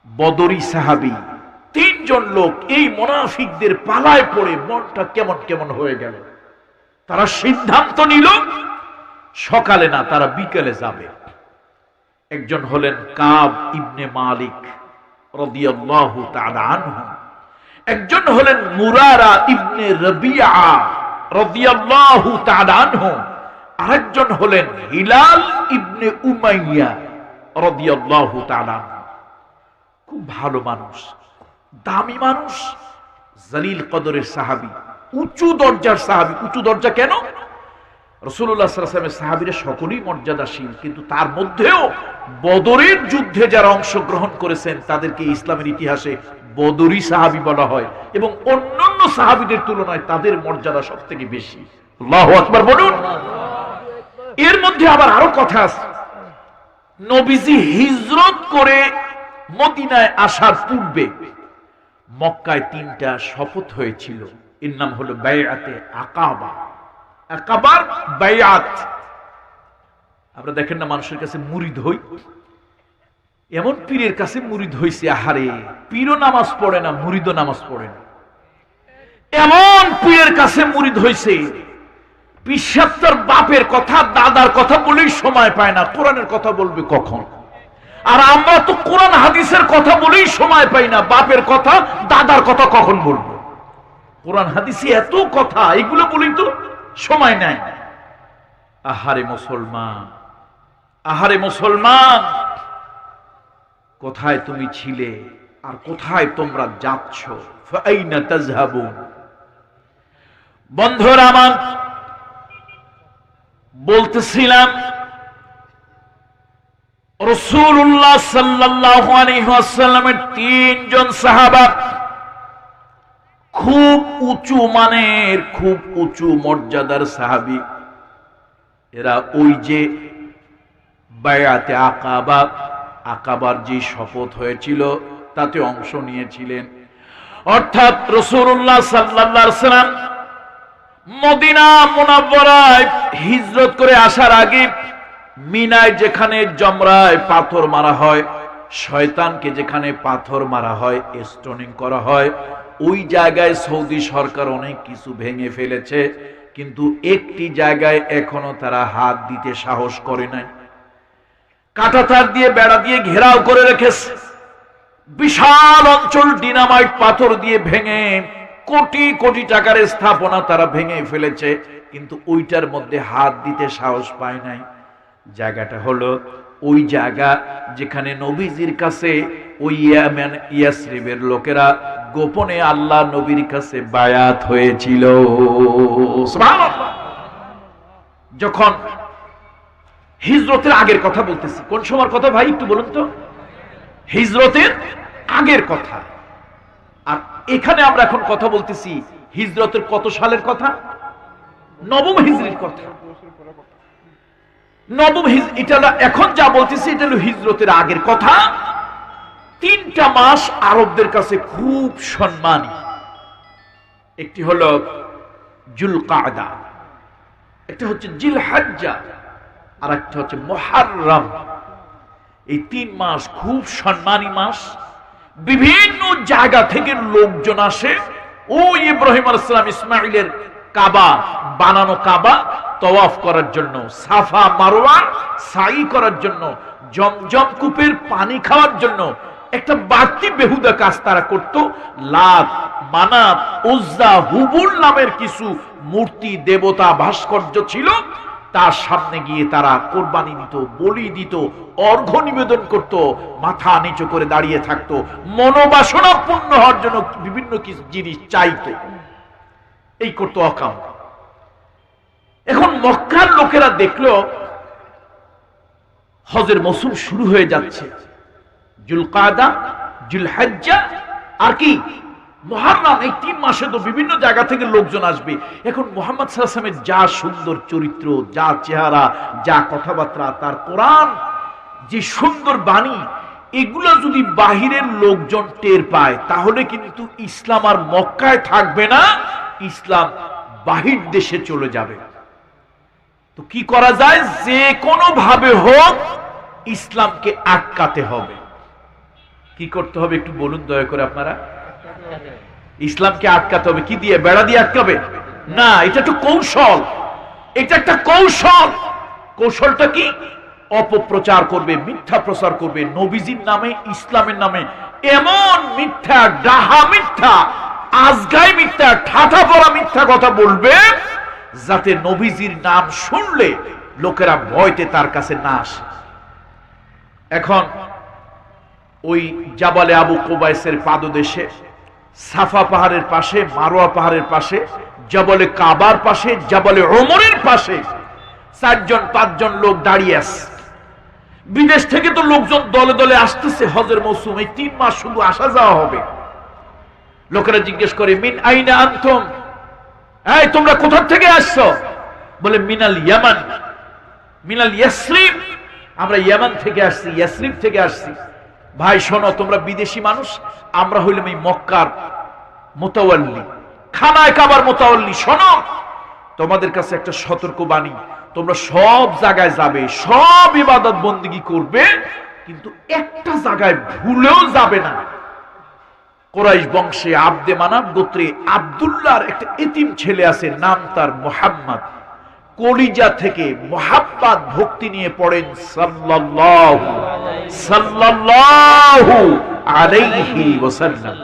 বদরি সাহাবী তিনজন লোক এই মুনাফিকদের পালায় পড়ে মনটা কেমন কেমন হয়ে গেল। তারা সিদ্ধান্ত নিল সকালে না, তারা বিকেলে যাবে। একজন হলেন কাব ইবনে মালিক রাদিয়াল্লাহু তাআলা আনহু, একজন হলেন মুরারা ইবনে রবিয়া রাদিয়াল্লাহু তাআলা আনহু, আরেকজন হলেন হিলাল ইবনে উমাইয়া রাদিয়াল্লাহু তাআলা আনহু। খুব ভালো মানুষ, দামি মানুষ, জলিল কদরের সাহাবী, উঁচু দরজার সাহাবী। উঁচু দরজা কেন? রাসূলুল্লাহ সাল্লাল্লাহু আলাইহি ওয়াসাল্লামের সাহাবীরা সকলেই মর্যাদাশীল, কিন্তু তার মধ্যেও বদরের যুদ্ধে যারা অংশগ্রহণ করেছেন তাদেরকে ইসলামের ইতিহাসে বদরি সাহাবী বলা হয়, এবং অন্যান্য সাহাবীদের তুলনায় তাদের মর্যাদা সবথেকে বেশি। আল্লাহু আকবার বলুন। এর মধ্যে আবার আরো কথা আছে। নবীজি হিজরত করে মদিনায় আসার পূর্বে মক্কায় 3টা শপথ হয়েছিল। এর নাম হলো বায়আতে আকাবা। আকাবার বায়আত। আমরা দেখেন না মানুষের কাছে মুরিদ হই, এমন পীরের কাছে মুরিদ হইছে, আহারে পীরও নামাজ পড়ে না, মুরিদও নামাজ পড়ে না। এমন পীরের কাছে মুরিদ হইছে, পিসাত্তর বাপের কথা দাদার কথা বলেই সময় পায় না, কোরআনের কথা বলবে কখন? আর আমরা তো কোরআন হাদিসের কথা বলেই সময় পাই না, বাপের কথা দাদার কথা কখন বলবো? কোরআন হাদিসে এত কথা, এগুলো বলেই তো সময় নাই। আহারে মুসলমান, আহারে মুসলমান, কোথায় তুমি ছিলে আর কোথায় তোমরা যাচ্ছ? ফাইনা তাযহাবুন। বন্ধুরা আমার, বলতেছিলাম রাসূলুল্লাহ সাল্লাল্লাহু আলাইহি ওয়াসাল্লামের 3জন সাহাবা খুব উঁচু মানের, খুব উঁচু মর্যাদার সাহাবী। এরা ওই যে বায়আতে আকাবা, আকাবার যে শপথ হয়েছিল তাতে অংশ নিয়েছিলেন। অর্থাৎ রাসূলুল্লাহ সাল্লাল্লাহু আলাইহি ওয়াসাল্লাম মদিনা মুনাওয়ারায় হিজরত করে আসার আগে মিনায় যেখানে জমরায় পাথর মারা হয়, শয়তানকে যেখানে পাথর মারা হয়, স্টোনিং করা হয়, ওই জায়গায় সৌদি সরকার অনেক কিছু ভেঙে ফেলেছে, কিন্তু একটি জায়গায় এখনো তারা হাত দিতে সাহস করে নাই। কাঁটাতার দিয়ে বেড়া দিয়ে ঘেরাও করে রেখেছে। বিশাল অঞ্চল ডিনামাইট পাথর দিয়ে ভেঙে কোটি কোটি টাকার স্থাপনা তারা ভেঙে ফেলেছে, কিন্তু ওইটার মধ্যে হাত দিতে সাহস পায় নাই। জায়গাটা হলো ওই জায়গা যেখানে নবীজির কাছে ওই ইয়াসরিবের লোকেরা গোপনে আল্লাহ নবীর কাছে বায়াত হয়েছিল। সুবহানাল্লাহ। যখন হিজরতের আগের কথা বলতেছি, কোন সময়ের কথা ভাই একটু বলুন তো? হিজরতের আগের কথা। আর এখানে আমরা এখন কথা বলতেছি হিজরতের কত সালের কথা? নবম হিজরির কথা। নবম এটা এখন যা বলতেছি এটা হলো হিজরতের আগের কথা। 3টা মাস আরবদের কাছে খুব সম্মানী। একটি হলো জুলকাদা, একটা হচ্ছে জিলহজ্জা, আর একটা হচ্ছে মুহররম। এই 3 মাস খুব সম্মানী মাস। বিভিন্ন জায়গা থেকে লোকজন আসে ওই ইব্রাহিম আলাইহিস সালাম ইসমাঈলের কাবা বানানো কাবা তওয়াফ করার জন্য, সাফা মারওয়া সাই করার জন্য, জমজম কূপের পানি খাওয়ার জন্য। একটা বাড়তি বেহুদা কাজ তারা করত। লাত, মানাত, উজ্জা, হুবুল নামের কিছু মূর্তি দেবতা ভাস্কর্য ছিল, তার সামনে গিয়ে তারা কোরবানি দিত, বলি দিত, অর্ঘ্য নিবেদন করত, মাথা নিচু করে দাঁড়িয়ে থাকতো, মনোবাসনা পূর্ণ হওয়ার জন্য বিভিন্ন কিছু জিনিস চাইতো। এই করতো অকাম। এখন মক্কার লোকেরা দেখলো হজের মৌসুম শুরু হয়ে যাচ্ছে। জুলকাদা, জুলহজ্জা আর কি মুহররম, এই 3 মাসে তো বিভিন্ন জায়গা থেকে লোকজন আসবে। এখন মুহাম্মদ সাল্লাল্লাহু আলাইহি ওয়াসাল্লামের যা সুন্দর চরিত্র, যা চেহারা, যা কথাবার্তা, তার কোরআন যে সুন্দর বাণী, এগুলো যদি বাহিরের লোকজন টের পায় তাহলে কিন্তু ইসলাম আর মক্কায় থাকবে না, ইসলাম বাহির দেশে চলে যাবে। তো কি করা যায়? যে কোনো ভাবে হোক ইসলামকে আটকাতে হবে। কি করতে হবে একটু বলুন দয়া করে আপনারা। ইসলামকে আটকাতে হবে কি দিয়ে? বেড়া দিয়ে আটকাবে না, এটা একটা কৌশল, এটা একটা কৌশল। কৌশলটা কি? অপপ্রচার করবে, মিথ্যা প্রচার করবে, নবীজির নামে, ইসলামের নামে এমন মিথ্যা, ডাহা মিথ্যা, আজগাই মিথ্যা, ঠাঠা পড়া মিথ্যা কথা বলবে যাতে নবীজির নাম শুনলে লোকেরা ভয়তে তার কাছে না আসে। এখন ওই জাবালে আবু কুবাইসের পাদদেশে, সাফা পাহাড়ের পাশে, মারোয়া পাহাড়ের পাশে, জাবালে কাবার পাশে, জাবালে ওমরের পাশে 4-5জন লোক দাঁড়িয়ে আছে। বিদেশ থেকে তো লোকজন দলে দলে আসতেছে হজের মৌসুম, এই 3 মাস শুধু আসা যাওয়া হবে। লোকেরা জিজ্ঞেস করে, মিন আইনা আনতুম, এই তোমরা কোথা থেকে আসছো? বলে মিনাল ইয়ামান, মিনাল ইয়াসরিব, আমরা ইয়ামান থেকে আসছি, ইয়াসরিব থেকে আসছি। ভাই শোনো, তোমরা বিদেশি মানুষ, আমরা হইলাম এই মক্কার মুতাওয়াল্লি, খানায় কাবার মুতাওয়াল্লি। শোনো, তোমাদের কাছে একটা সতর্ক বাণী, তোমরা সব জায়গায় যাবে, সব ইবাদত বন্দেগী করবে, কিন্তু একটা জায়গায় ভুলেও যাবে না। কুরাইশ বংশে আব্দে মানাব গোত্রে আব্দুল্লাহর একটা এতিম ছেলে আছে, নাম তার মুহাম্মদ। কলিজা থেকে মুহাব্বত ভক্তি নিয়ে পড়েন সাল্লাল্লাহু আলাইহি ওয়াসাল্লাম।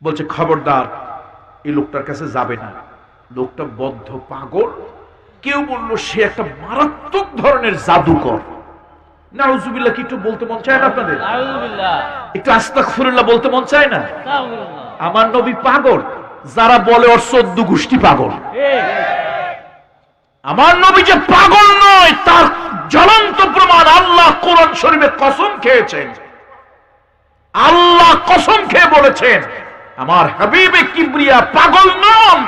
বলছে খবরদার এই লোকটার কাছে যাবে না, লোকটা বদ্ধ পাগল। কেউ বলল সে একটা মারাত্মক ধরনের জাদুকর। নাউজুবিল্লাহ, কি একটু বলতে মন চায় না আপনাদের? একটু আস্তাগফিরুল্লাহ বলতে মন চায় না? আমার নবী পাগল, যারা বলে ওর 14 গোষ্ঠী পাগল। আমার নবী যে পাগল নয় তার জ্বলন্ত প্রমাণ আল্লাহ কোরআন শরীফে কসম খেয়েছেন। আল্লাহ কসম খেয়ে বলেছেন, আমার হাবিবে কিবরিয়া পাগল নন।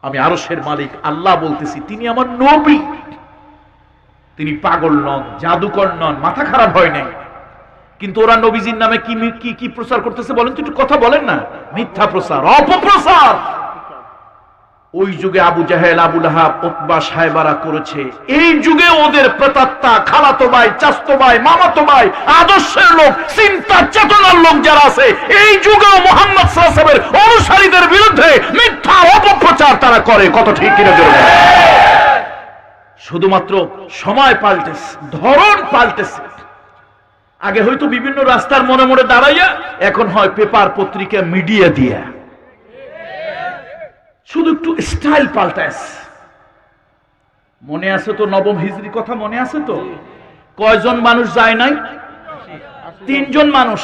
আমি আরশের মালিক আল্লাহ বলতেছি, তিনি আমার নবী, তিনি পাগল নন, জাদুকর নন, মাথা খারাপ হয় নাই। কিন্তু ওরা নবীজির নামে কি কি কি প্রচার করতেছে বলেন তো, একটু কথা বলেন না। মিথ্যা প্রচার, অপপ্রচার। ওই যুগে আবু জাহেল, আবু লাহাব, উতবা, সায়বারা করেছে। এই যুগে ওদের প্রেতাত্মা, খালাতো ভাই, চাচতো ভাই, মামাতো ভাই, আদর্শের লোক, চিন্তা চেতনার লোক যারা আছে, এই যুগেও মুহাম্মদ সাল্লাল্লাহু আলাইহি ওয়াসাল্লামের অনুসারীদের বিরুদ্ধে মিথ্যা অপপ্রচার তারা করে। কত ঠিক কিনা জোরে? শুধুমাত্র সময় পাল্টেছে, ধরন পাল্টেছে। আগে হয়তো বিভিন্ন রাস্তার মনে মনে দাঁড়াইয়া, এখন হয় পেপার, পত্রিকা, মিডিয়া দিয়া। শুধু একটু স্টাইল পাল্টাইছে। মনে আছে তো নবম হিজরি কথা? মনে আছে তো? কয়জন মানুষ যায় নাই? 3 জন মানুষ।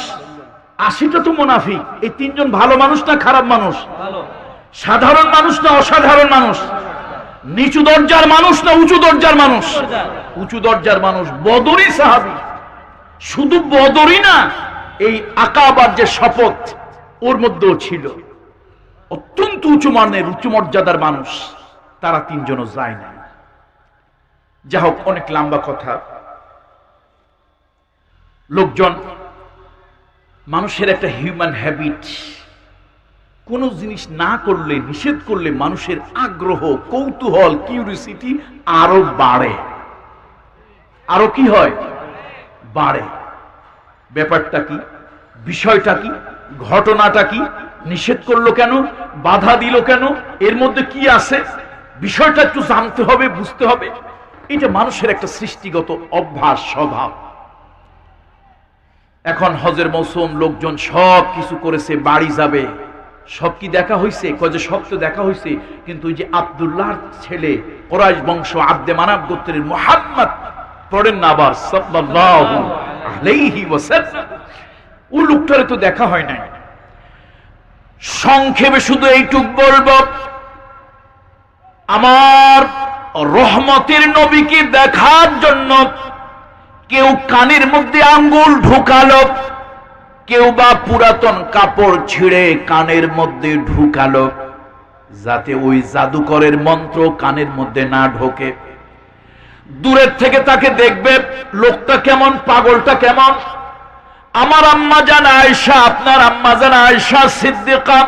80টা তো মুনাফিক। এই 3 জন ভালো মানুষ না খারাপ মানুষ? সাধারণ মানুষ না অসাধারণ মানুষ? নিচু দরজার মানুষ না উঁচু দরজার মানুষ? উঁচু দরজার মানুষ। বদরি সাহাবী। শুধু বদরি না, এই আকাবার যে শপথ ওর মধ্যেও ছিল। অত্যন্ত উঁচু মানের, উঁচু মর্যাদার মানুষ। তারা 3 জনও যায় না। যা হোক, অনেক লম্বা কথা। লোকজন, মানুষের একটা হিউম্যান হ্যাবিট, কোন জিনিস না করলে, নিষেধ করলে মানুষের আগ্রহ, কৌতূহল, কিউরিসিটি আরো বাড়ে। আরো কি হয়? বাড়ে। ব্যাপারটা কি? বিষয়টা কি? ঘটনাটা কি? নিষেধ করলো কেন? বাধা দিল কেন? এর মধ্যে কি আছে? বিষয়টা একটু জানতে হবে, বুঝতে হবে। এটা মানুষের একটা সৃষ্টিগত অভ্যাস, স্বভাব। এখন হজের মৌসুম, লোকজন সব কিছু করেছে, বাড়ি যাবে। সব কি দেখা হয়েছে? কয় যে সব তো দেখা হয়েছে, কিন্তু ওই যে আব্দুল্লাহর ছেলে, কুরাইশ বংশ, আব্দে মানাব গোত্রের মুহাম্মদ, পড়েন না আবার সাল্লাল্লাহু আলাইহি ওয়াসাল্লাম, ওই লোকটারে তো দেখা হয় নাই। সংক্ষেপে শুধু এইটুক বলবো, আমার রহমতের নবীকে দেখার জন্য কেউ কানের মধ্যে আঙ্গুল ঢুকালো, কেউ বা পুরাতন কাপড় ছিঁড়ে কানের মধ্যে ঢুকালো, যাতে ওই জাদুকরের মন্ত্র কানের মধ্যে না ঢোকে। দূরের থেকে তাকে দেখবে, লোকটা কেমন, পাগলটা কেমন। আমার আম্মা জান আয়েশা, আপনার আম্মা জান আয়েশা সিদ্দিকা,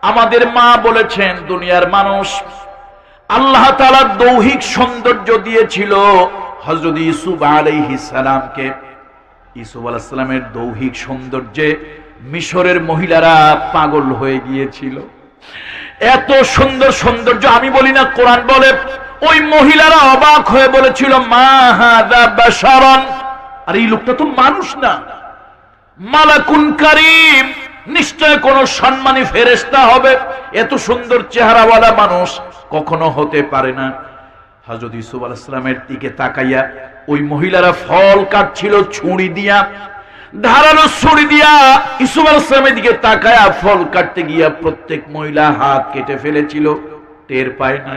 আমাদের মা বলেছেন, দুনিয়ার মানুষ আল্লাহ তাআলা দৈহিক সৌন্দর্য দিয়েছিল হযরত ইউসুফ আলাইহিস সালামকে। ইউসুফ আলাইহিস সালামের দৈহিক সৌন্দর্যে মিশরের মহিলারা পাগল হয়ে গিয়েছিল। এত সুন্দর সৌন্দর্য, আমি বলি না, কোরআন বলে, ওই মহিলারা অবাক হয়ে বলেছিল, মা হাযা বাশারান, আর এই লোকটা তো মানুষ না, মালাকুন কারীম, নিশ্চয় কোন সম্মানী ফেরেশতা হবে, এত সুন্দর চেহারাওয়ালা মানুষ কখনো হতে পারে না। হযরত ইউসুফ আলাইহিস সালামের দিকে তাকাইয়া ওই মহিলারা ফল কাটছিল ছুরি দিয়া, ধারালো ছুরি দিয়া ইউসুফ আলাইহিস সালামের দিকে তাকায়া ফল কাটতে গিয়া প্রত্যেক মহিলা হাত কেটে ফেলেছিল, টের পায় না।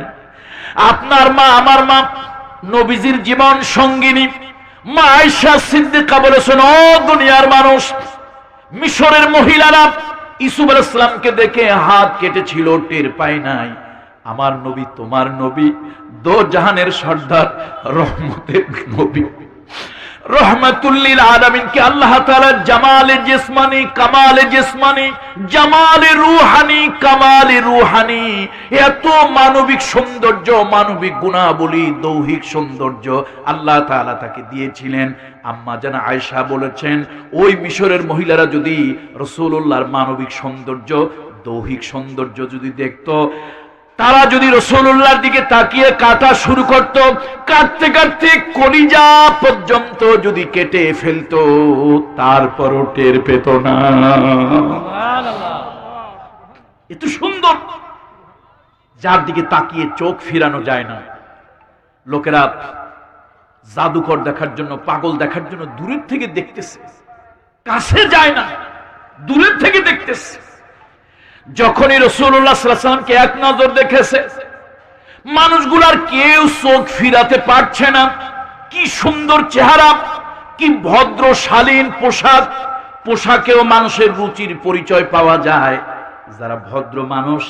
আপনার মা, আমার মা, নবীজির জীবন সঙ্গিনী মা আয়েশা সিদ্দিকা বলেছেন, ও দুনিয়ার মানুষ, মিশরের মহিলারা ইউসুফ আলাইহিস সালামকে দেখে হাত কেটেছিল, টের পায় নাই। আমার নবী, তোমার নবী, দো জাহানের সর্দার, রহমতের নবী, রহমাতুল লিল আলামিনকে আল্লাহ তাআলা জামালে জিসমানি, কামালে জিসমানি, জামালে রূহানি, কামালে রূহানি, এত মানবিক সৌন্দর্য, মানবিক গুণাবলী, দৈহিক সৌন্দর্য আল্লাহ তাআলা তাকে দিয়েছিলেন। আম্মা জানা আয়েশা বলেছেন, ওই মিশরের মহিলারা যদি রাসূলুল্লাহর মানবিক সৌন্দর্য, দৈহিক সৌন্দর্য যদি দেখতো, তারা যদি রাসূলুল্লাহর দিকে তাকিয়ে কাটা শুরু করত, কাটতে কাটতে কলিজা পর্যন্ত যদি কেটে ফেলতো, তারপরও টের পেত না। সুবহানাল্লাহ। এত সুন্দর, যার দিকে তাকিয়ে চোখ ফিরানো যায় না। লোকেরা জাদুকর দেখার জন্য, পাগল দেখার জন্য দূরের থেকে দেখতেছে, কাছে যায় না, দূরের থেকে দেখতেছে। যখনই রাসূলুল্লাহ সাল্লাল্লাহু আলাইহি ওয়াসাল্লামকে এক নজর দেখেছে, মানুষগুলার কেউ চোখ ফিরাতে পারছে না। কি সুন্দর চেহারা, কি ভদ্র শালীন পোশাক, পোশাকেও মানুষের রুচির পরিচয় পাওয়া যায়। যারা ভদ্র মানুষ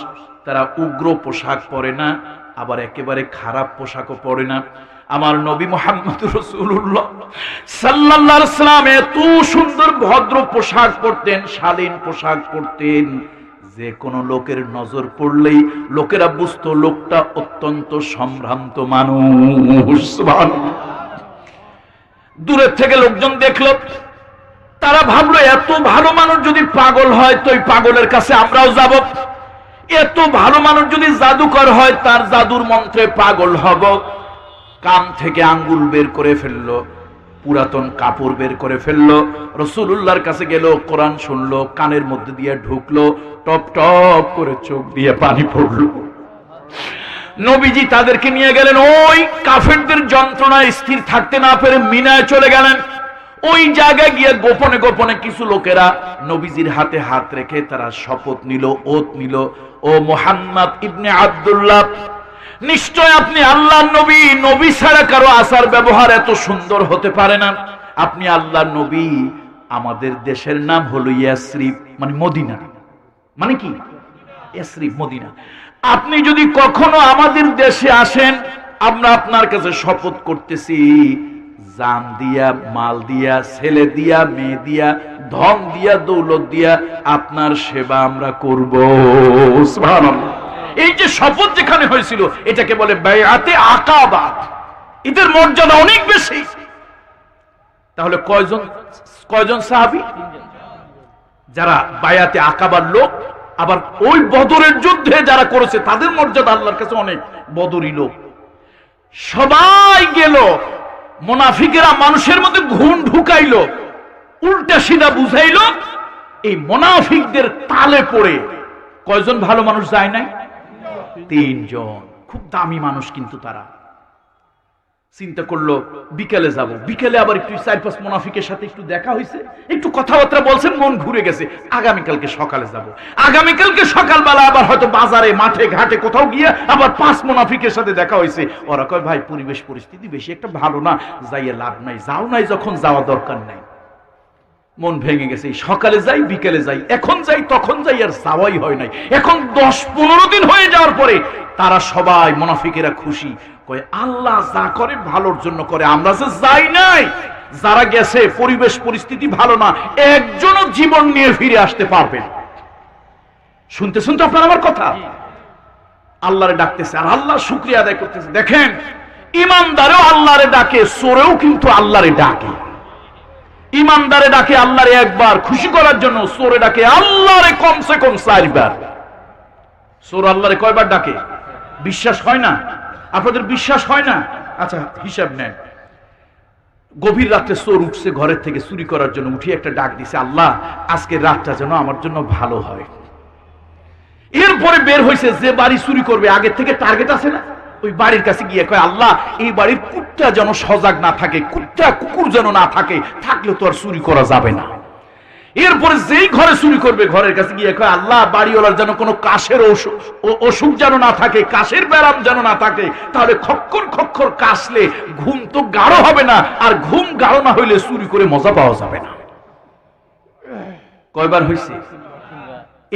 তারা উগ্র পোশাক পরে না, আবার একেবারে খারাপ পোশাকও পরে না। আমার নবী মুহাম্মদ রাসূলুল্লাহ সাল্লাল্লাহু আলাইহি ওয়াসাল্লাম এত সুন্দর ভদ্র পোশাক পরতেন, শালীন পোশাক পরতেন, যে কোনো লোকের নজর পড়লেই লোকেরা বুঝতো লোকটা অত্যন্ত সম্ভ্রান্ত মানুষ। সুবহানাল্লাহ। দূরের থেকে লোকজন দেখলো, তারা ভাবলো এত ভালো মানুষ যদি পাগল হয় তো এই পাগলের কাছে আমরাও যাব, এত ভালো মানুষ যদি জাদুকর হয় তার জাদুর মন্ত্রে পাগল হব। কান থেকে আঙ্গুল বের করে ফেললো, পুরাতন কাপড় বের করে ফেললো, রাসূলুল্লাহর কাছে গেল, কোরআন শুনলো, কানের মধ্যে দিয়ে ঢুকলো, টপ টপ করে চোখ দিয়ে পানি পড়লো। নবীজি তাদেরকে নিয়ে গেলেন, ওই কাফেরদের যন্ত্রণায় স্থির থাকতে না পেরে মিনায় চলে গেলেন। ওই জায়গায় গিয়ে গোপনে গোপনে কিছু লোকেরা নবীজির হাতে হাত রেখে তারা শপথ নিল, ওত নিল, ও মুহাম্মদ ইবনে আব্দুল্লাহ, নিশ্চয় আপনি আল্লাহর নবী, নবী ছাড়া কারো আচার ব্যবহার এত সুন্দর হতে পারে না। আপনি আল্লাহর নবী। আমাদের দেশের নাম হলো ইয়াসরিব, মানে মদিনা। মানে কি? ইয়াসরিব, মদিনা। আপনি যদি কখনো আমাদের দেশে আসেন, আমরা আপনার কাছে শপথ করতেছি, জান দিয়া, মাল দিয়া, ছেলে দিয়া, মেয়ে দিয়া, ধন দিয়া, দৌলত দিয়া আপনার সেবা আমরা করব। সুবহানাল্লাহ। এই যে শপথ যেখানে হয়েছিল এটাকে বলে বায়আতে আকাবা। এদের মর্যাদা অনেক বেশি। তাহলে কয়জন সাহাবী? যারা বায়আতে আকাবার লোক, আবার ওই বদরের যুদ্ধে যারা করেছে তাদের মর্যাদা আল্লাহর কাছে অনেক। বদরি লোক সবাই গেল, মুনাফিকেরা মানুষের মধ্যে ঘুম ঢুকাইলো, উল্টা সিধা বুঝাইলো। এই মুনাফিকদের তালে পড়ে কয়জন ভালো মানুষ যায় নাই? 3 জন। খুব দামি মানুষ, কিন্তু তারা চিন্তা করলো বিকেলে যাব। বিকেলে আবার একটু 4-5 মুনাফিকের সাথে একটু দেখা হয়েছে, একটু কথাবার্তা বলছেন, মন ঘুরে গেছে। আগামীকালকে সকালে যাব। আগামীকালকে সকালবেলা আবার হয়তো বাজারে, মাঠে ঘাটে কোথাও গিয়ে আবার 5 মুনাফিকের সাথে দেখা হয়েছে। ওরা কয়, ভাই পরিবেশ পরিস্থিতি বেশি একটা ভালো না, যাইয়ে লাভ নাই, যাও নাই যখন, যাওয়া দরকার নাই। মন ভেঙে গেছে। সকালে যাই, বিকেলে যাই, এখন যাই, তখন যাই, আর যাওয়াই হয় নাই। এখন 10-15 দিন হয়ে যাওয়ার পরে তারা সবাই মুনাফিকেরা খুশি, কয় আল্লাহ যা করে ভালোর জন্য করে, আমরা যে যাই নাই। যারা গেছে পরিবেশ পরিস্থিতি ভালো না, একজনও জীবন নিয়ে ফিরে আসতে পারবে। শুনতেছেন তো আপনারা আমার কথা? আল্লাহরে ডাকতেছে আর আল্লাহ শুকরিয়া আদায় করতেছে। দেখেন, ইমানদারও আল্লাহরে ডাকে, চোরেও কিন্তু আল্লাহরে ডাকে। ইমানদারে ডাকে আল্লাহরে একবার খুশি করার জন্য, চোরে ডাকে আল্লাহরে কমসে কম 4 বার। চোর আল্লাহরে কয়বার ডাকে? বিশ্বাস হয় না? আপনাদের বিশ্বাস হয় না? আচ্ছা হিসাব নেন, গভীর রাত্রে চোর উঠছে ঘরের থেকে চুরি করার জন্য, উঠিয়ে একটা ডাক দিছে, আল্লাহ আজকে রাতটা যেন আমার জন্য ভালো হয়। এরপরে বের হয়েছে, যে বাড়ি চুরি করবে আগের থেকে টার্গেট আছে না, ওই বাড়ির কাছে গিয়ে কয়, আল্লাহ এই বাড়ির কুত্তা যেন সজাগ না থাকে, কুত্তা কুকুর যেন না থাকে, থাকলে তো আর চুরি করা যাবে না। এরপরে যেই ঘরে চুরি করবে ঘরের কাছে গিয়ে কয়, আল্লাহ বাড়িওয়ালার যেন কোনো কাশের অসুখ যেন না থাকে, কাশের ব্যারাম যেন না থাকে, তাহলে খক্কর খক্কর কাশলে ঘুম তো গাঢ় হবে না, আর ঘুম গাঢ় না হইলে চুরি করে মজা পাওয়া যাবে না। কয়বার হয়েছে?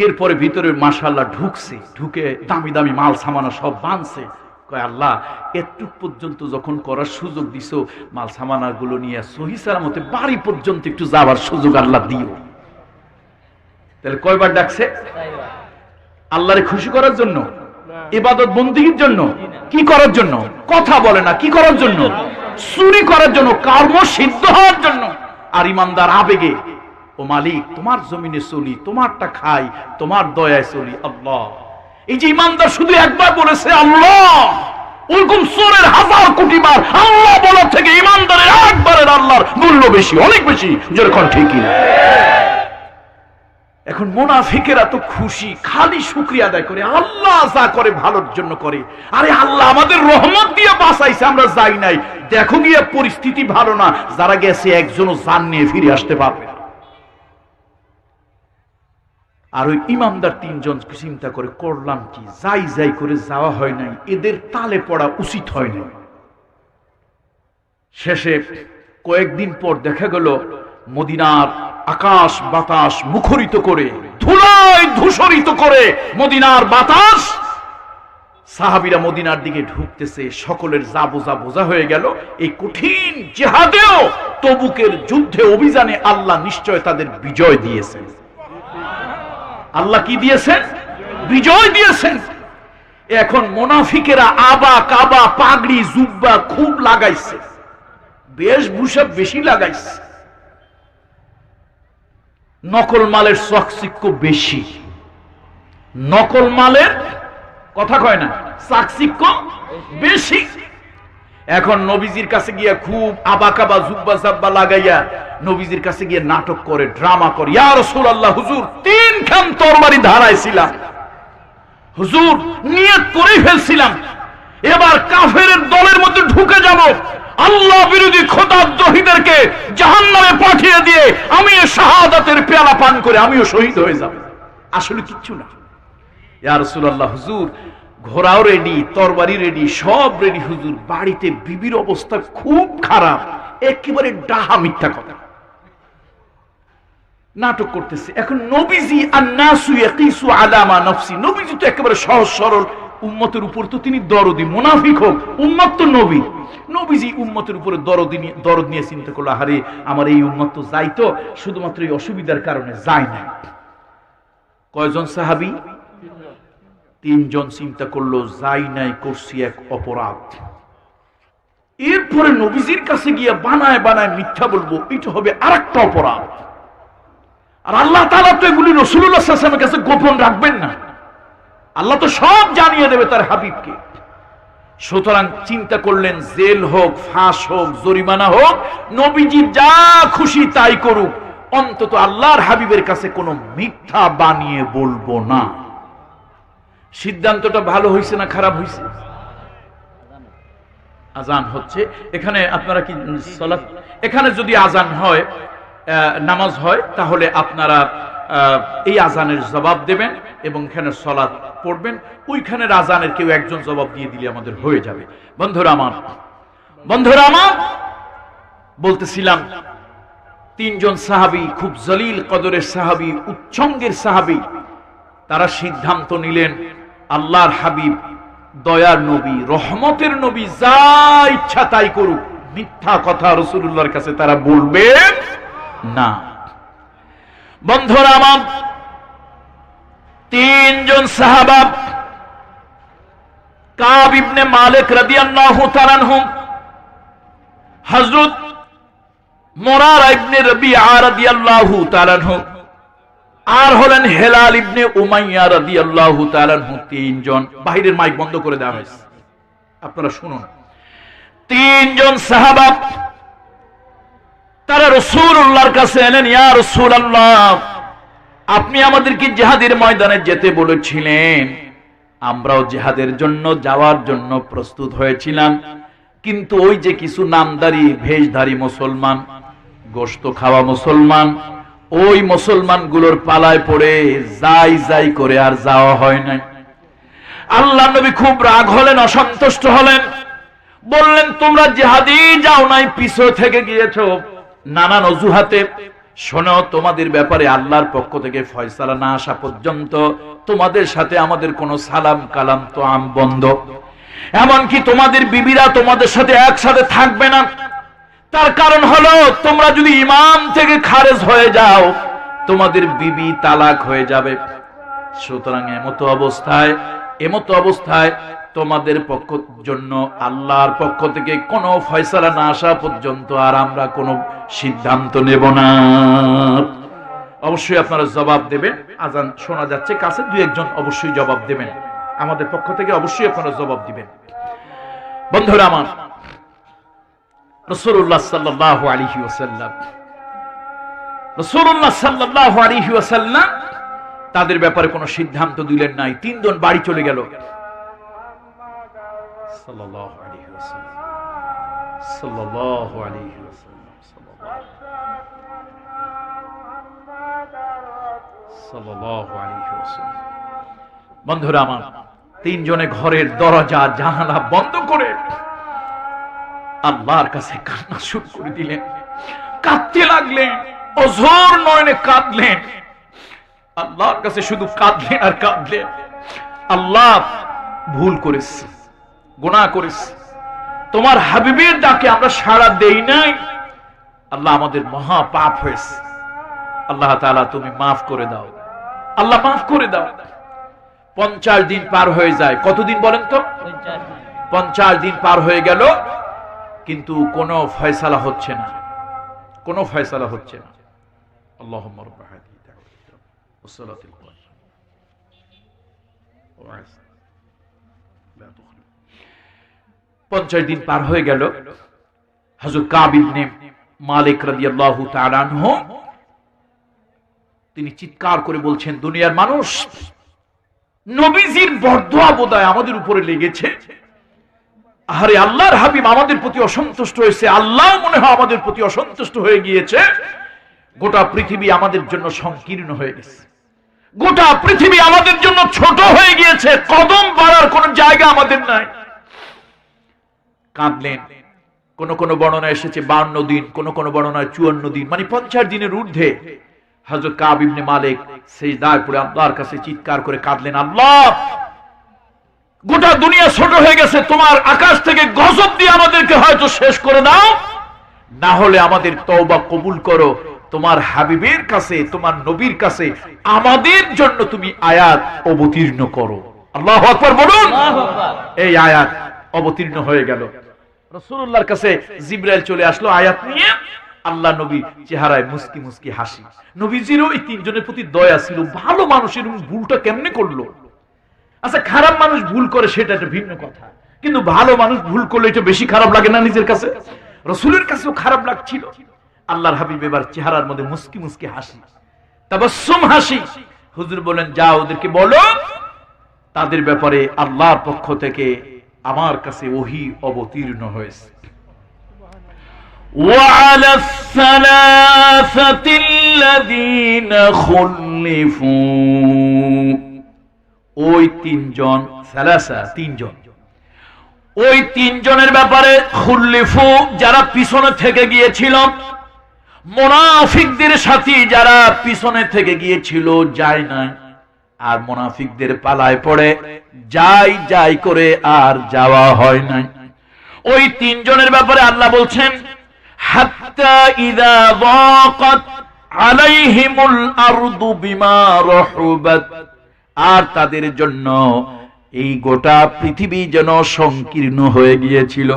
এরপরে ভিতরে মাশাআল্লাহ ঢুকছে, ঢুকে দামি দামি মাল সামানা সব বানছে। কয় আল্লাহ একটু পর্যন্ত যখন করার সুযোগ দিছো, মাল সামানা গুলো নিয়ে সহি সালামতে বাড়ি পর্যন্ত একটু যাওয়ার সুযোগ আল্লাহ দিও। তাহলে কয়বার ডাকছে? আল্লাহরে খুশি করার জন্য, ইবাদত বন্দেগীর জন্য, কি করার জন্য? কথা বলে না, কি করার জন্য? চুরি করার জন্য, কর্ম সিদ্ধ হওয়ার জন্য। আর ইমানদার আবেগে, ও মালিক তোমার জমিনে চলি, তোমারটা খাই, তোমার দয়ায় চলি। আল্লাহ, এই যে ইমানদার শুধু একবার বলেছে আল্লাহ, ওরকম চোরের 1000 কোটি বার আল্লাহ বলার থেকে ইমানদারের একবারের আল্লাহর মূল্য বেশি, অনেক বেশি। যেরকম ঠিকই না। এখন মুনাফিকেরা তো খুশি, খালি শুকরিয়া আদায় করে, আল্লাহ যা করে ভালোর জন্য করে। আরে আল্লাহ আমাদের রহমত দিয়ে বাঁচাইছে, আমরা যাই নাই, দেখো গিয়ে পরিস্থিতি ভালো না, যারা গেছে একজনও জান নিয়ে ফিরে আসতে পারবে না। আর ওই ইমানদার 3 জন চিন্তা করে, করলাম কি, যাই যাই করে যাওয়া হয় নাই, এদের তালে পড়া উচিত হয় নাই। শেষে কয়েকদিন পর দেখা গেল মদিনার আকাশ বাতাস মুখরিত করে, ধুলায় ধূসরিত করে মদিনার বাতাস, সাহাবীরা মদিনার দিকে ঢুকতেছে, সকলের যা বোঝা বোঝা হয়ে গেল। এই কঠিন জিহাদেও, তবুকের যুদ্ধে, অভিযানে আল্লাহ নিশ্চয় তাদের বিজয় দিয়েছেন। আল্লাহ কি দিয়েছেন? বিজয় দিয়েছেন। এখন মুনাফিকেরা আবা কাবা পাগড়ি জুব্বা খুব লাগাইছে, বেশভূষা বেশি লাগাইছে, নকল মালের চাকচিক্য বেশি, নকল মালের কথা কয় না, চাকচিক্য বেশি। এখন নবীজির কাছে গিয়া খুব আবাকাবা জুব্বা জাব্বা লাগাইয়া নবীজির কাছে গিয়ে নাটক করে, ড্রামা করে, ইয়া রাসূলুল্লাহ হুজুর 3 খান তরবারি ধারাইছিলাম, হুজুর নিয়ত করে ফেলছিলাম, এবার কাফেরের দলের মধ্যে ঢুকে যাব, আল্লাহ বিরোধী খোদাদ্রোহীদেরকে জাহান্নামে পাঠিয়ে দিয়ে আমি শাহাদাতের পেয়ালা পান করে আমিও শহীদ হয়ে যাব। আসলে কিচ্ছু না। ইয়া রাসূলুল্লাহ হুজুর ঘোড়াও রেডি, তরবারি রেডি, সব রেডি হুজুর, বাড়িতে বিবির অবস্থা খুব খারাপ, একেবারে ডাহা মিথ্যা কথা, নাটক করতেছে। এখন নবীজি আন-নাসু ইয়াকিসু আলা মা নাফসি, নবীজি তো একেবারে সহজ সরল, উম্মতের উপর তো তিনি দরদি, মুনাফিক হোক উম্মত তো নবী, নবীজি উম্মতের উপরে দরদ নিয়ে চিন্তা করলো, আরে আমার এই উম্মত তো যাইতো, শুধুমাত্র এই অসুবিধার কারণে যায় না। কয়জন সাহাবী? 3 জন চিন্তা করলো, যাই নাই, করছি এক অপরাধ। এরপরে নবীজির কাছে গিয়ে বানায় বানায় মিথ্যা বলবো, এটা হবে আরেকটা অপরাধ। আর আল্লাহ তাআলা তো এগুলি রাসূলুল্লাহ সাল্লাল্লাহু আলাইহি ওয়াসাল্লামের কাছে গোপন রাখবেন না, আল্লাহ তো সব জানিয়ে দেবে তার হাবিবকে। সুতরাং চিন্তা করলেন, জেল হোক, ফাঁস হোক, জরিমানা হোক, নবীজি যা খুশি তাই করুক, অন্তত আল্লাহর হাবিবের কাছে কোনো মিথ্যা বানিয়ে বলবো না। সিদ্ধান্তটা ভালো হয়েছে না খারাপ হয়েছে? আজান হচ্ছে এখানে, আপনারা কি সালাত, এখানে যদি আজান হয়, নামাজ হয়, তাহলে আপনারা এই আজানের জবাব দেবেন এবং এখানে সালাত পড়বেন। ওইখানের আজানের কেউ একজন জবাব দিয়ে দিলে আমাদের হয়ে যাবে। বন্ধুরা আমার, বন্ধুরা আমার, বলতেছিলাম 3 জন সাহাবী, খুব জলিল কদরের সাহাবী, উচ্চঙ্গের সাহাবী, তারা সিদ্ধান্ত নিলেন, আল্লাহর হাবিব, দয়ার নবী, রহমতের নবী, যা ইচ্ছা তাই করুক, মিথ্যা কথা রাসূলুল্লাহর কাছে তারা বলবেন না। বন্ধুরা আমার, 3 জন সাহাবা, কাব ইবনে মালিক রাদিয়াল্লাহু তাআলা আনহু, হযরত মুরারা ইবনে রাবিআ রাদিয়াল্লাহু তাআলা আনহু, আর হলেন হেলাল ইবনে উমাইয়া রাদিয়াল্লাহু তাআলা আনহু। তিনজন। বাহিরের মাইক বন্ধ করে দেওয়া হয়েছে, আপনারা শুনুন। তিনজন সাহাবা তারা রাসূলুল্লাহর কাছে এলেন, ইয়া রাসূলুল্লাহ, আপনি আমাদেরকে জিহাদের ময়দানে যেতে বলেছিলেন, আমরাও জিহাদের জন্য যাওয়ার জন্য প্রস্তুত হয়েছিলাম, কিন্তু ওই যে কিছু নামদারি ভেষধারী মুসলমান, গোশত খাওয়া মুসলমান, ওই মুসলমানগুলোর পালায় পড়ে যাই যাই করে আর যাওয়া হয় নাই। আল্লাহ নবী খুব রাগ হলেন, অসন্তুষ্ট হলেন, বললেন তোমরা জিহাদে যাও নাই, পিছু থেকে গিয়েছো নানান অজুহাতে। শোনো, তোমাদের ব্যাপারে আল্লাহর পক্ষ থেকে ফয়সালা না আসা পর্যন্ত তোমাদের সাথে আমাদের কোনো সালাম কালাম তো আম বন্ধ। এমনকি তোমাদের বিবিরা তোমাদের সাথে একসাথে থাকবে না। তার কারণ হলো, তোমরা যদি ইমাম থেকে খারেজ হয়ে যাও, তোমাদের বিবি তালাক হয়ে যাবে। সুতরাং এমতো অবস্থায় তোমাদের পক্ষ জন্য আল্লাহর পক্ষ থেকে কোনো ফয়সালা না আসা পর্যন্ত আর আমরা কোনো সিদ্ধান্ত নেব না। অবশ্যই আপনারা জবাব দেবেন। আজান শোনা যাচ্ছে কাছে, দুই একজন অবশ্যই জবাব দেবেন, আমাদের পক্ষ থেকে অবশ্যই আপনারা জবাব দিবেন। বন্ধুরা আমার, রাসূলুল্লাহ সাল্লাল্লাহু আলাইহি ওয়াসাল্লাম তাদের ব্যাপারে কোনো সিদ্ধান্ত দিলেন নাই। তিনজন বাড়ি চলে গেল। সাল্লাল্লাহু আলাইহি ওয়াসাল্লাম, সাল্লাল্লাহু আলাইহি ওয়াসাল্লাম, সাল্লাল্লাহু আলাইহি ওয়াসাল্লাম। বন্ধুরা আমার, তিনজনে ঘরের দরজা জানালা বন্ধ করে আল্লাহর কাছে কান্না শুরু করে দিলেন, কাঁদতে লাগলেন, অঝোর নয়নে কাঁদলেন, আল্লাহর কাছে শুধু কাঁদলেন আর কাঁদলেন। আল্লাহ, ভুল করেছি, গুনাহ করেছি, তোমার হাবিবের ডাকে আমরা সাড়া দেই নাই। আল্লাহ, আমাদের মহা পাপ হয়েছে, আল্লাহ তাআলা তুমি মাফ করে দাও, আল্লাহ মাফ করে দাও। 50 দিন পার হয়ে যায়। কতদিন বলেন তো? 50 দিন পার হয়ে গেল, কিন্তু কোনো ফয়সালা হচ্ছে না, কোনো ফয়সালা হচ্ছে না। আল্লাহুম্মা রাব্বা হাযিহি দাওয়াতি ওয়াসসালাতিল কায়িমা ওয়া 50 দিন পার হয়ে গেল। হযরত কাব ইবনে মালিক রাদিয়াল্লাহু তাআলা আনহু তিনি চিৎকার করে বলছেন, দুনিয়ার মানুষ, নবীজির বরদোয়া বোধহয় আমাদের উপরে লেগেছে। আরে আল্লাহর হাবিব আমাদের প্রতি অসন্তুষ্ট হয়েছে, আল্লাহ মনে হয় আমাদের প্রতি অসন্তুষ্ট হয়ে গিয়েছে। গোটা পৃথিবী আমাদের জন্য সংকীর্ণ হয়ে গেছে, গোটা পৃথিবী আমাদের জন্য ছোট হয়ে গিয়েছে, কদম বাড়ার কোন জায়গা আমাদের নাই। কাঁদলেন। কোন কোন বর্ণনা এসেছে 52 দিন, কোন কোন বর্ণনায় 54 দিন, মানে 50 দিনের ঊর্ধ্বে হযরত কাব ইবনে মালিক সিজদায় পড়ে আল্লাহর কাছে চিৎকার করে কাঁদলেন, আল্লাহ, গোটা দুনিয়া ছোট হয়ে গেছে, তোমার আকাশ থেকে গজব দিয়ে আমাদেরকে হয়তো শেষ করে দাও, না হলে আমাদের তওবা কবুল করো, তোমার হাবিবের কাছে, তোমার নবীর কাছে আমাদের জন্য তুমি আয়াত অবতীর্ণ করো। আল্লাহু আকবার বলুন। এই আয়াত অবতীর্ণ হয়ে গেল। রাসূলুল্লাহর কাছে জিবরাইল চলে আসলো আয়াত নিয়ে। আল্লাহ নবী চেহারায় মুস্কি মুস্কি হাসি। নবীজিরও এই তিনজনের প্রতি দয়া ছিল। ভালো মানুষের ভুলটা কেমনে করলো? আচ্ছা, খারাপ মানুষ ভুল করে সেটা একটা ভিন্ন কথা, কিন্তু ভালো মানুষ ভুল করলে এটা বেশি খারাপ লাগে না নিজের কাছে? রাসূলের কাছেও খারাপ লাগছিল। আল্লাহর হাবিব এবার চেহারার মধ্যে মুস্কি মুস্কি হাসি, তাবাসসুম হাসি। হুজুর বলেন, যাও ওদেরকে বলো তাদের ব্যাপারে আল্লাহর পক্ষ থেকে আমার কাছে ওহী অবতীর্ণ হয়েছে। وعلى الثلاثة الذين خلفوا, ওই তিনজন, সালাসা তিনজন, ওই তিনজনের ব্যাপারে খুল্লিফু, যারা পিছনে থেকে গিয়েছিল, মুনাফিকদের সাথী যারা পিছনে থেকে গিয়েছিল, যায় নাই, আর মুনাফিকদের পালায় পড়ে যাই যাই করে আর যাওয়া হয় নাই। ওই তিনজনের ব্যাপারে আল্লাহ বলছেন, হাত্তা ইযা যাকাত আলাইহিমুল আরদু বিমা রাহুবাত, আর তাদের জন্য এই গোটা পৃথিবী যেন সংকীর্ণ হয়ে গিয়েছিল।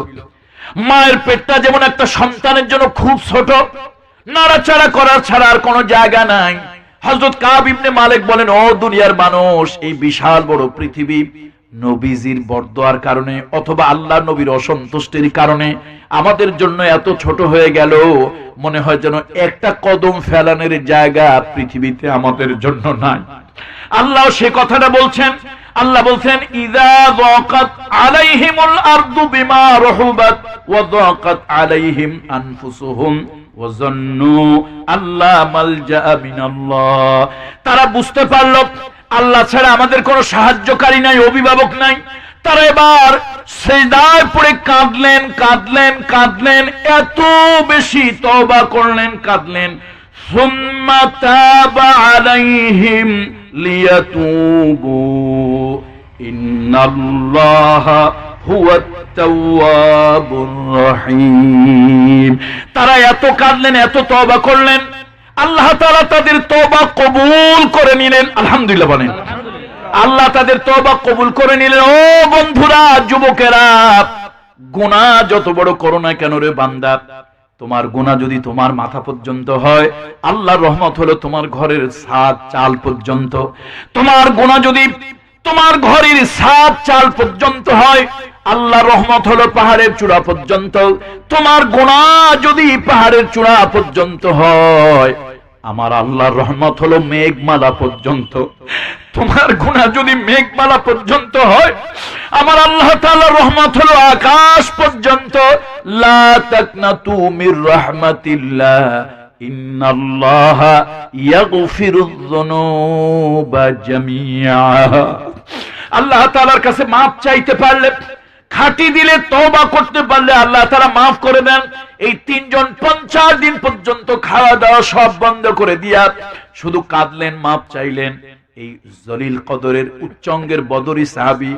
মায়ের পেটটা যেমন একটা সন্তানের জন্য খুব ছোট, নাড়াচাড়া করার ছাড়া আর কোনো জায়গা নাই। হযরত কাব ইবনে মালিক বলেন, ও দুনিয়ার মানুষ, এই বিশাল বড় পৃথিবী নবীজির বরদোয়ার কারণে অথবা আল্লাহ নবীর অসন্তুষ্টির কারণে আমাদের জন্য এত ছোট হয়ে গেল, মনে হয় যেন একটা কদম ফেলানোর জায়গা পৃথিবীতে আমাদের জন্য নাই। আল্লাহ সে কথাটা বলছেন। আল্লাহ বলছেন, ইযা যাকাত আলাইহিমুল আরদু বিমা রাহুবাত ওয়া যাকাত আলাইহিম আনফুসুহুম ওয়া যান্নু আল্লা মালজা মিনাল্লাহ। তারা বুঝতে পারল আল্লাহ ছাড়া আমাদের কোনো সাহায্যকারী নাই, অভিভাবক নাই। তারা এবার সিজদায় পড়ে কাঁদলেন, কাঁদলেন, কাঁদলেন, এত বেশি তওবা করলেন, কাঁদলেন। সুম্মা তাবা আলাইহিম লিয়াতুবু ইন্নাল্লাহা হুয়াত তাওয়াবুর রহিম। তারা এত কাঁদলেন, এত তওবা করলেন, আল্লাহ তাআলা তাদের তওবা কবুল করে নিলেন। আলহামদুলিল্লাহ বলেন। আল্লাহ তাদের তওবা কবুল করে নিলেন। ও বন্ধুরা, যুবকেরা, গুনাহ যত বড় করো না কেন রে বান্দা, তোমার গুনাহ যদি তোমার মাথা পর্যন্ত হয়, আল্লাহর রহমত হলো তোমার ঘরের ছাদ চাল পর্যন্ত। তোমার গুনাহ যদি তোমার ঘরের ছাদ চাল পর্যন্ত হয়, আল্লাহর রহমত হলো পাহাড়ের চূড়া পর্যন্ত। তোমার গুনাহ যদি পাহাড়ের চূড়া পর্যন্ত হয়, আমার আল্লাহর রহমত হলো মেঘমালা পর্যন্ত। তোমার গুনাহ যদি মেঘমালা পর্যন্ত হয়, আমার আল্লাহ তাআলার রহমত হলো আকাশ পর্যন্ত। লা তাকনাতু মির রাহমাতিল্লাহ ইন্নাল্লাহা ইয়াগফিরুয যুনুবা জামিআ। আল্লাহ তাআলার কাছে মাফ চাইতে পারলে, খাঁটি দিলে তওবা করতে পারলে আল্লাহ তাআলা মাফ করে দেন। এই তিনজন 50 দিন পর্যন্ত খাওয়া দাওয়া সব বন্ধ করে দিয়া শুধু কাঁদলেন, মাফ চাইলেন। এই জলিল কদরের উচ্চঙ্গের বদরি সাহাবী,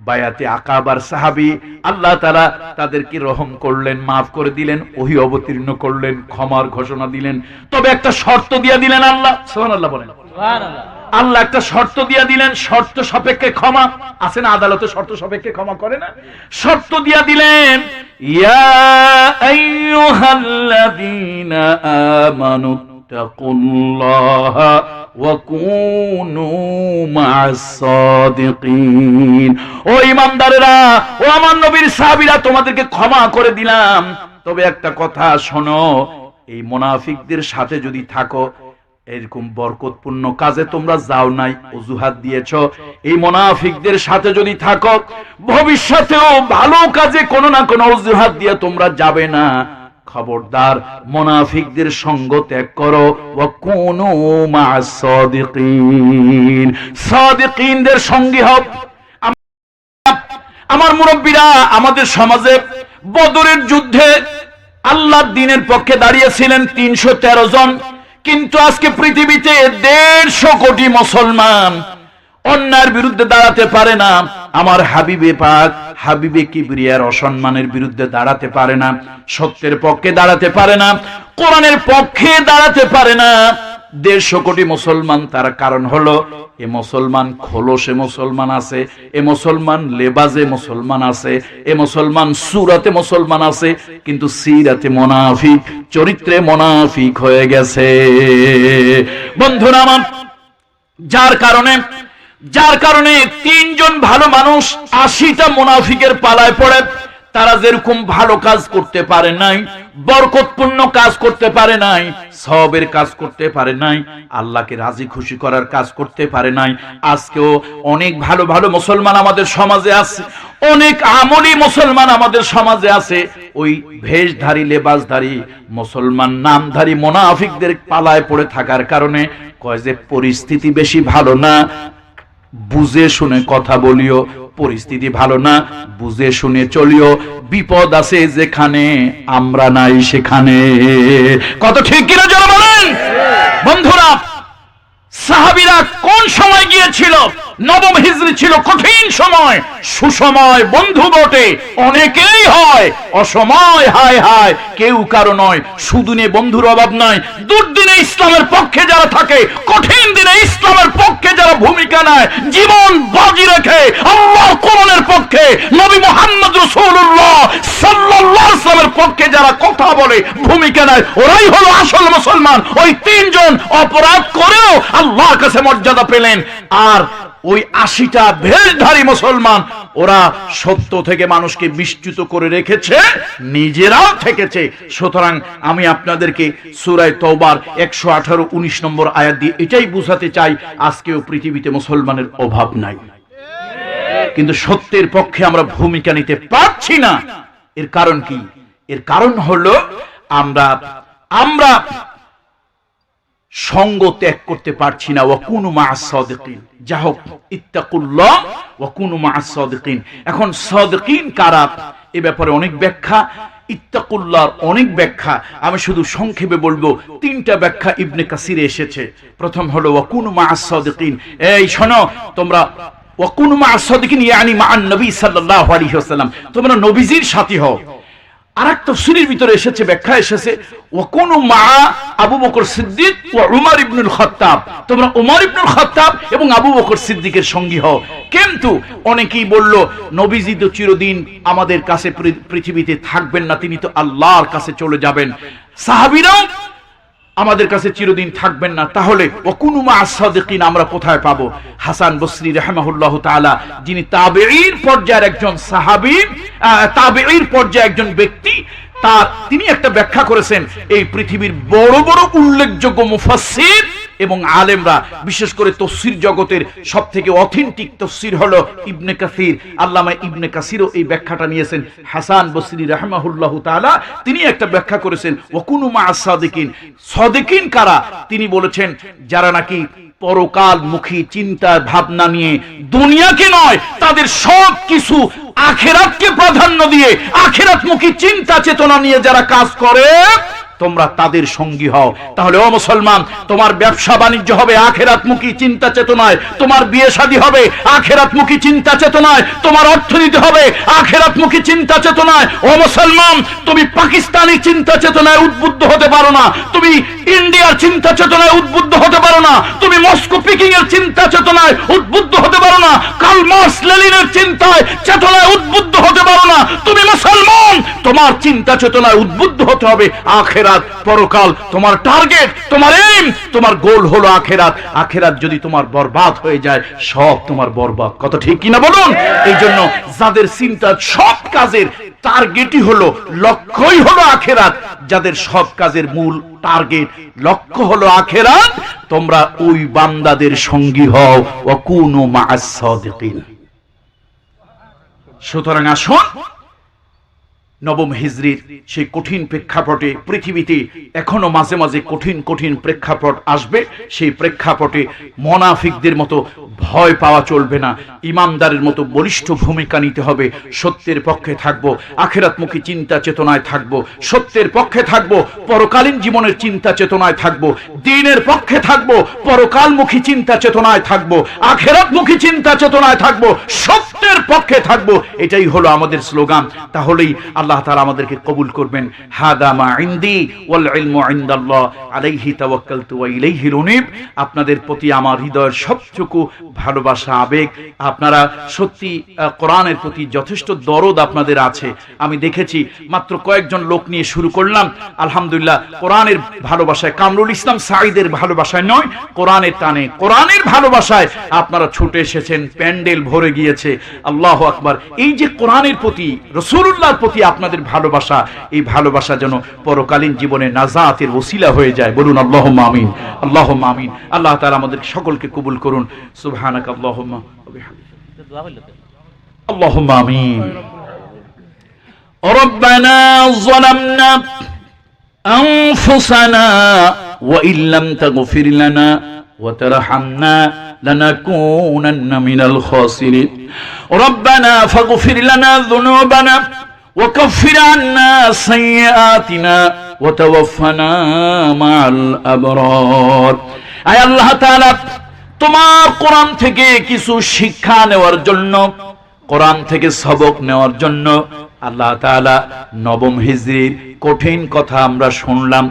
বায়াতে আকাবার সাহাবী, আল্লাহ তাআলা তাদেরকে রহম করলেন, মাফ করে দিলেন, ওহী অবতীর্ণ করলেন, ক্ষমার ঘোষণা দিলেন। তবে একটা শর্ত দিয়ে দিলেন আল্লাহ। সুবহানাল্লাহ বলেন। সুবহানাল্লাহ। আল্লাহ একটা শর্ত দিয়ে দিলেন, শর্ত সাপেক্ষে ক্ষমা। আছে না আদালতে শর্ত সাপেক্ষে ক্ষমা করে না? শর্ত দিয়ে দিলেন, ইয়া আইয়ুহাল্লাযীনা আমানু তাকুল্লাহা ওয়া কুনু মা'আস সাদিকিন। ও ঈমানদারেরা, ও আমার নবীর সাহাবীরা, তোমাদেরকে ক্ষমা করে দিলাম। তবে একটা কথা শোনো, এই মুনাফিকদের সাথে যদি থাকো, এরকম বরকতপূর্ণ কাজে তোমরা যাও নাই, অজুহাত দিয়েছো, এই মুনাফিকদের সাথে যদি থাকো, ভবিষ্যতেও ভালো কাজে কোনো না কোনো অজুহাত দিয়ে তোমরা যাবে না। খবরদার, মুনাফিকদের সঙ্গ ত্যাগ করো। ওয়া কুনু মা'আস সাদিকিন, সাদিকিনদের সঙ্গী হও। আমার মুরব্বীরা আমাদের সমাজে বদরের যুদ্ধে আল্লাহর দ্বীনের পক্ষে দাঁড়িয়েছিলেন 313 জন, কিন্তু আজকে পৃথিবীতে 150 কোটি মুসলমান অন্যায়ের বিরুদ্ধে দাঁড়াতে পারে না। আমার হাবিবে পাক, হাবিবে কিবরিয়ার অসম্মানের বিরুদ্ধে দাঁড়াতে পারে না, সত্যের পক্ষে দাঁড়াতে পারে না, কোরআনের পক্ষে দাঁড়াতে পারে না। 150 কোটি মুসলমান, তার কারণ হলো এ মুসলমান খোলসে মুসলমান আছে, এ মুসলমান লেবাজে মুসলমান আছে, এ মুসলমান সূরাতে মুসলমান আছে, কিন্তু সিরাতে মুনাফিক, চরিত্রে মুনাফিক হয়ে গেছে। বন্ধুরা আমার, যার কারণে 3 জন ভালো মানুষ 80টা মুনাফিকের পালায় পড়ে। তারা যেরকম ভালো কাজ করতে পারে নাই, বরকতপূর্ণ কাজ করতে পারে নাই, সওয়াবের কাজ করতে পারে নাই, আল্লাহকে রাজি খুশি করার কাজ করতে পারে নাই। আজকেও অনেক ভালো ভালো মুসলমান আমাদের সমাজে আছে, অনেক আমলি মুসলমান আমাদের সমাজে আছে। ওই ভেষধারী, লেবাসধারী মুসলমান নামধারী মুনাফিকদের পালায় পড়ে থাকার কারণে কয় যে পরিস্থিতি বেশি ভালো না, বুঝে শুনে কথা বলিও। পরিস্থিতি ভালো না, বুঝে শুনে চলিও। বিপদ আছে যেখানে, আমরা নাই সেখানে। কত ঠিক কিনা জোরে বলেন। বন্ধুরা, সাহাবীরা কোন সময় গিয়েছিল? নবম হিজরি ছিল কঠিন সময়, সুসময় বন্ধু বটে অনেকেই হয়, অসময় হায় হায় কেউ কারো নয়। সুদিনে বন্ধুর অভাব নাই, দুর্দিনে ইসলামের পক্ষে যারা থাকে, কঠিন দিনে ইসলামের পক্ষে যারা ভূমিকা নেয়, জীবন বাজি রেখে আল্লাহর কোরআনের পক্ষে, নবী মুহাম্মদ রাসূলুল্লাহ সাল্লাল্লাহু আলাইহি ওয়াসাল্লামের পক্ষে যারা কথা বলে, ভূমিকা নেয়, ওরাই হলো আসল মুসলমান। ওই তিনজন অপরাধ করেও আল্লাহর কাছে মর্যাদা পেলেন। আর ওই 80টা ভেষধারী মুসলমান, ওরা সত্য থেকে মানুষকে বিচ্যুত করে রেখেছে, নিজেরাও থেকেছে। সুতরাং আমি আপনাদেরকে সূরা তাওবার 118-19 নম্বর আয়াত দিয়ে এটাই বুঝাতে চাই, আজকেও পৃথিবীতে মুসলমানের অভাব নাই, কিন্তু সত্যের পক্ষে আমরা ভূমিকা নিতে পারছি না। এর কারণ কি? এর কারণ হলো আমরা সঙ্গ ত্যাগ করতে পারছি না। ওয়াকুনু মা'আস সাদিকিন, যা হোক ইত্তাকুল্লাহ ওয়াকুনু মা'আস সাদিকিন। এখন সাদিকিন কারা, এ ব্যাপারে অনেক ব্যাখ্যা, ইত্তাকুল্লাহর অনেক ব্যাখ্যা। আমি শুধু সংক্ষেপে বলবো, তিনটা ব্যাখ্যা ইবনে কাসিরে এসেছে। প্রথম হলো ওয়াকুনু মা'আস সাদিকিন, এই শোনো তোমরা, ওয়াকুনু মা'আস সাদিকিন ইয়ানি মা'আন নবী সাল্লাল্লাহু আলাইহি ওয়াসাল্লাম, তোমরা নবীজির সাথী হও। আরেক তাফসীরের ভিতরে এসেছে, ব্যাখ্যা এসেছে ওয়াকুনু মা আবু বকর সিদ্দিক ওয়া উমর ইবনুল খাত্তাব, তোমরা উমর ইবনুল খাত্তাব এবং আবু বকর সিদ্দিকের সঙ্গী হও। কিন্তু অনেকেই বলল নবীজি তো চিরদিন আমাদের কাছে পৃথিবীতে থাকবেন না, তিনি তো আল্লাহর কাছে চলে যাবেন। সাহাবীরাও আমাদের কাছে চিরদিন থাকবেন না, তাহলে ওয়াকুনু মা'আস সাদিকিন আমরা কোথায় পাবো? হাসান বসরি রাহিমাহুল্লাহু তাআলা, যিনি তাবেঈর পর্যায়ের একজন সাহাবী, তাবেঈর পর্যায়ের একজন ব্যক্তি, তিনি একটা ব্যাখ্যা করেছেন। এই পৃথিবীর বড় বড় উল্লেখযোগ্য মুফাসসির এবং আলেমরা, বিশেষ করে তাফসীর জগতের সবথেকে অথেন্টিক তাফসীর হলো ইবনে কাসির। আল্লামা ইবনে কাসিরও এই ব্যাখ্যাটা নিয়েছেন। হাসান বসরি রাহিমাহুল্লাহু তাআলা তিনি একটা ব্যাখ্যা করেছেন ওয়াকুনু মা'আস সাদিকিন। সাদিকিন কারা? তিনি বলেছেন যারা নাকি পরকালমুখী চিন্তা ভাবনা নিয়ে, দুনিয়াকে নয়, তাদের সব কিছু আখিরাতকে প্রাধান্য দিয়ে আখিরাতমুখী চিন্তা চেতনা নিয়ে যারা কাজ করে, তোমরা তাদের সঙ্গী হও। তাহলে ও মুসলমান, তোমার ব্যবসা বাণিজ্য হবে আখিরাতমুখী চিন্তা চেতনায়, তোমার বিয়ে শাদী হবে আখিরাতমুখী চিন্তা চেতনায়, তোমার অর্থনীতি হবে আখিরাতমুখী চিন্তা চেতনায়। ও মুসলমান, তুমি পাকিস্তানি চিন্তা চেতনায় উদ্বুদ্ধ হতে পারো না, তুমি ইন্ডিয়ার চিন্তা চেতনায় উদ্বুদ্ধ হতে পারো না, তুমি মস্কো পিকিং এর চিন্তা চেতনায় উদ্বুদ্ধ হতে পারো না, কার্ল মার্কস লেনিনের চিন্তায় চেতনায় উদ্বুদ্ধ হতে পারো না। তুমি মুসলমান, তোমার চিন্তা চেতনায় উদ্বুদ্ধ হতে হবে আখিরাত, পরকাল। তোমার টার্গেট, তোমার এইম, তোমার গোল হলো আখিরাত। আখিরাত যদি তোমার বরবাদ হয়ে যায়, সব তোমার বরবাদ। কথা ঠিক কিনা বলুন? এই জন্য যাদের চিন্তা, সব কাজের টার্গেটই হলো, লক্ষ্যই হলো আখিরাত, যাদের সব কাজের মূল টার্গেট লক্ষ্য হলো আখিরাত, তোমরা ওই বান্দাদের সঙ্গী হও। ওয়াকুনু মা'আস সাদিকিন। সুতরাং আসুন, নবম হিজরির সেই কঠিন প্রেক্ষাপটে, পৃথিবীতে এখনো মাঝে মাঝে কঠিন কঠিন প্রেক্ষাপট আসবে। সেই প্রেক্ষাপটে মুনাফিকদের মতো ভয় পাওয়া চলবে না, ইমানদারের মতো বলিষ্ঠ ভূমিকা নিতে হবে। সত্যের পক্ষে থাকবো, আখিরাতমুখী চিন্তা চেতনায় থাকবো, সত্যের পক্ষে থাকবো, পরকালীন জীবনের চিন্তা চেতনায় থাকবো, দ্বীনের পক্ষে থাকবো, পরকালমুখী চিন্তা চেতনায় থাকবো, আখিরাতমুখী চিন্তা চেতনায় থাকবো, সত্যের পক্ষে থাকবো। এটাই হলো আমাদের স্লোগান। তাহলেই আল্লাহ তাআলা আমাদেরকে কবুল করবেন। হাদা মা ইনদি ওয়াল ইলমু ইনদাল্লাহ আলাইহি তাওয়াক্কালতু ওয়া ইলাইহিল উনীব। আপনাদের প্রতি আমার হৃদয়ের সবটুকু ভালোবাসা, আবেগ। আপনারা সত্যি কোরআনের প্রতি যথেষ্ট দরদ আপনাদের আছে। আমি দেখেছি মাত্র কয়েকজন লোক নিয়ে শুরু করলাম, আলহামদুলিল্লাহ কোরআনের ভালোবাসায়, কামরুল ইসলাম সাঈদের ভালোবাসায় নয়, কোরআনের টানে, কোরআনের ভালোবাসায় আপনারা ছুটে এসেছেন, প্যান্ডেল ভরে গিয়েছে। আল্লাহু আকবার। এই যে কোরআনের প্রতি, রাসূলুল্লাহর প্রতি আপনাদের ভালোবাসা, এই ভালোবাসা যেন পরকালীন জীবনে নাজাতের ওসিলা হয়ে যায়। বলুন আল্লাহুম্মা আমিন, আল্লাহুম্মা আমিন। আল্লাহ তাআলা আমাদের সকলকে কবুল করুন। সুবহানাকা আল্লাহুম্মা ওয়া বিহামদিকা, আল্লাহুম্মা আমিন। রব্বানা যালামনা আনফুসানা ওয়া ইল্লাম তাগফির লানা ওয়া তারহামনা লানাকুনান্না মিনাল খাসিরিন। রব্বানা ফাগফির লানা যুনুবানা وكفر عنا سيئاتنا وتوفنا مع الأبرار। আয় আল্লাহ তাআলা, তোমার কোরআন থেকে কিছু শিক্ষা নেওয়ার জন্য, কোরআন থেকে সবক নেওয়ার জন্য আল্লাহ তাআলা নবম হিজরির কঠিন কথা আমরা শুনলাম।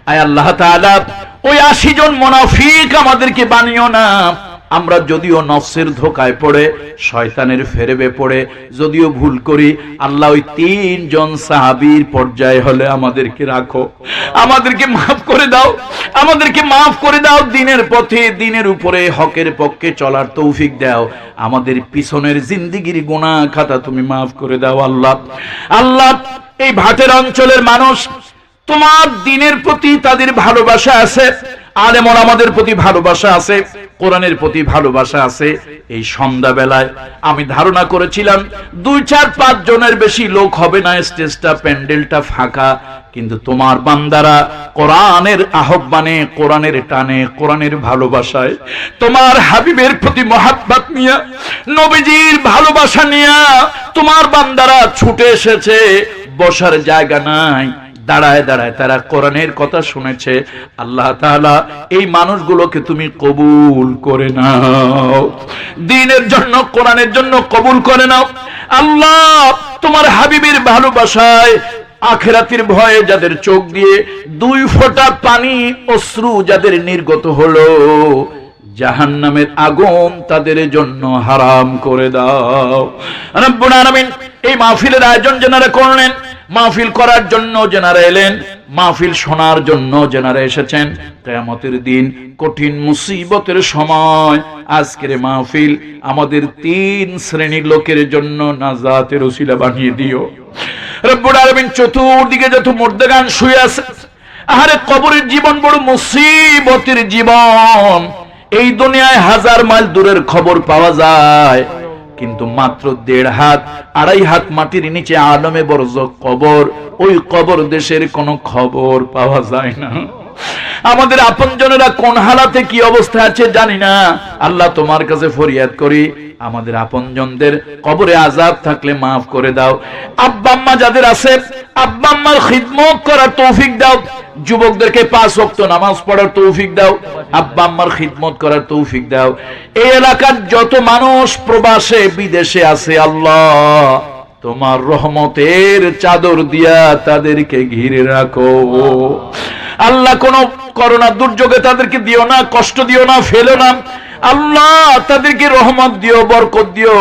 আয় আল্লাহ তাআলা ওই 80 জন মুনাফিক আমাদেরকে বানিও না। আমরা যদিও নফসের ধোকায় পড়ে, শয়তানের ফেরেবে পড়ে যদিও ভুল করি, আল্লাহ ওই 3 জন সাহাবীর পর্যায়ে হলে আমাদেরকে রাখো, আমাদেরকে মাফ করে দাও, আমাদেরকে মাফ করে দাও। দিনের পথে, দিনের উপরে, হকের পক্ষে চলার তৌফিক দাও। আমাদের পিছনের জিন্দেগির গুনাহ খাতা তুমি মাফ করে দাও আল্লাহ। আল্লাহ এই ভাটের অঞ্চলের মানুষ তোমার দিনের প্রতি তাদের ভালোবাসা আছে, আলেম ওলামাদের প্রতি ভালোবাসা আছে, কোরআনের প্রতি ভালোবাসা আছে। এই সন্ধ্যাবেলায় আমি ধারণা করেছিলাম 2-4-5 জনের বেশি লোক হবে না, স্টেজটা প্যান্ডেলটা ফাঁকা, কিন্তু তোমার বান্দারা কোরআনের আহ্বানে, কোরআনের টানে, কোরআনের ভালোবাসায়, তোমার হাবিবের প্রতি মহাব্বত নিয়ে, নবীজির ভালোবাসা নিয়ে তোমার বান্দারা ছুটে এসেছে। বসার জায়গা নাই, দাঁড়ায় দাঁড়ায় তারা কোরআনের কথা শুনেছে। আল্লাহ তাআলা এই মানুষগুলোকে তুমি কবুল করে নাও, দ্বীনের জন্য, কোরআনের জন্য কবুল করে নাও আল্লাহ। তোমার হাবিবের ভালোবাসায়, আখিরাতের ভয়ে যাদের চোখ দিয়ে 2 ফোঁটা পানি অশ্রু যাদের নির্গত হলো, জাহান্নামের আগুন তাদের জন্য হারাম করে দাও রব্বুল আলামিন। এই মাহফিলের আয়োজন যারা করলেন, মাহফিল করার জন্য যারা এলেন, মাহফিল শোনার জন্য যারা এসেছেন, কিয়ামতের দিন কঠিন মুসিবতের সময় আজকের মাহফিল আমাদের 3 শ্রেণীর লোকের জন্য নাজাতের ওসিলা বানিয়ে দিও রব্বুল আলামিন। চতুর্দিকে যত মুর্দাগান শুয়ে আছে, আহারে কবরের জীবন বড় মুসিবতের জীবন। এই দুনিয়ায় 1000 মাইল দূরের খবর পাওয়া যায়, কিন্তু মাত্র 1.5 হাত 2.5 হাত মাটির নিচে আলমে বরজক কবর, ওই কবর দেশের কোনো খবর পাওয়া যায় না। আমাদের আপনজনেরা কোন হালাতে কি অবস্থা আছে জানি না। আল্লাহ তোমার কাছে ফরিয়াদ করি, আমাদের আপনজনদের কবরে আযাব থাকলে মাফ করে দাও। আব্বা আম্মা যাদের আছে, আব্বা আম্মার খিদমত করার তৌফিক দাও। যুবকদেরকে 5 ওয়াক্ত নামাজ পড়ার তৌফিক দাও, আব্বা আম্মার খিদমত করার তৌফিক দাও। এই এলাকার যত মানুষ প্রবাসে বিদেশে আছে, আল্লাহ তোমার রহমতের চাদর দিয়া তাদেরকে ঘিরে রাখো আল্লাহ। কোন করোনা দুর্যোগে তাদেরকে দিও না, কষ্ট দিও না, ফেলো না আল্লাহ। তাদেরকে রহমত দিও, বরকত দিও।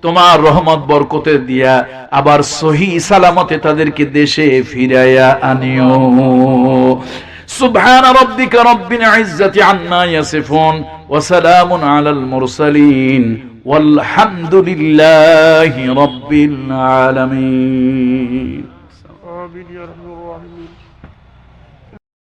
তোমার রহমত বরকতে দিয়া আবার সহি সালামতে তাদেরকে দেশে ফিরাইয়া আনিও। সুবহান রাব্বিকা রাব্বিল ইজ্জাতি আম্মা ইয়াসিফুন ওয়া সালামুন আলাল মুরসালিন ওয়ালহামদুলিল্লাহি রাব্বিল আলামিন।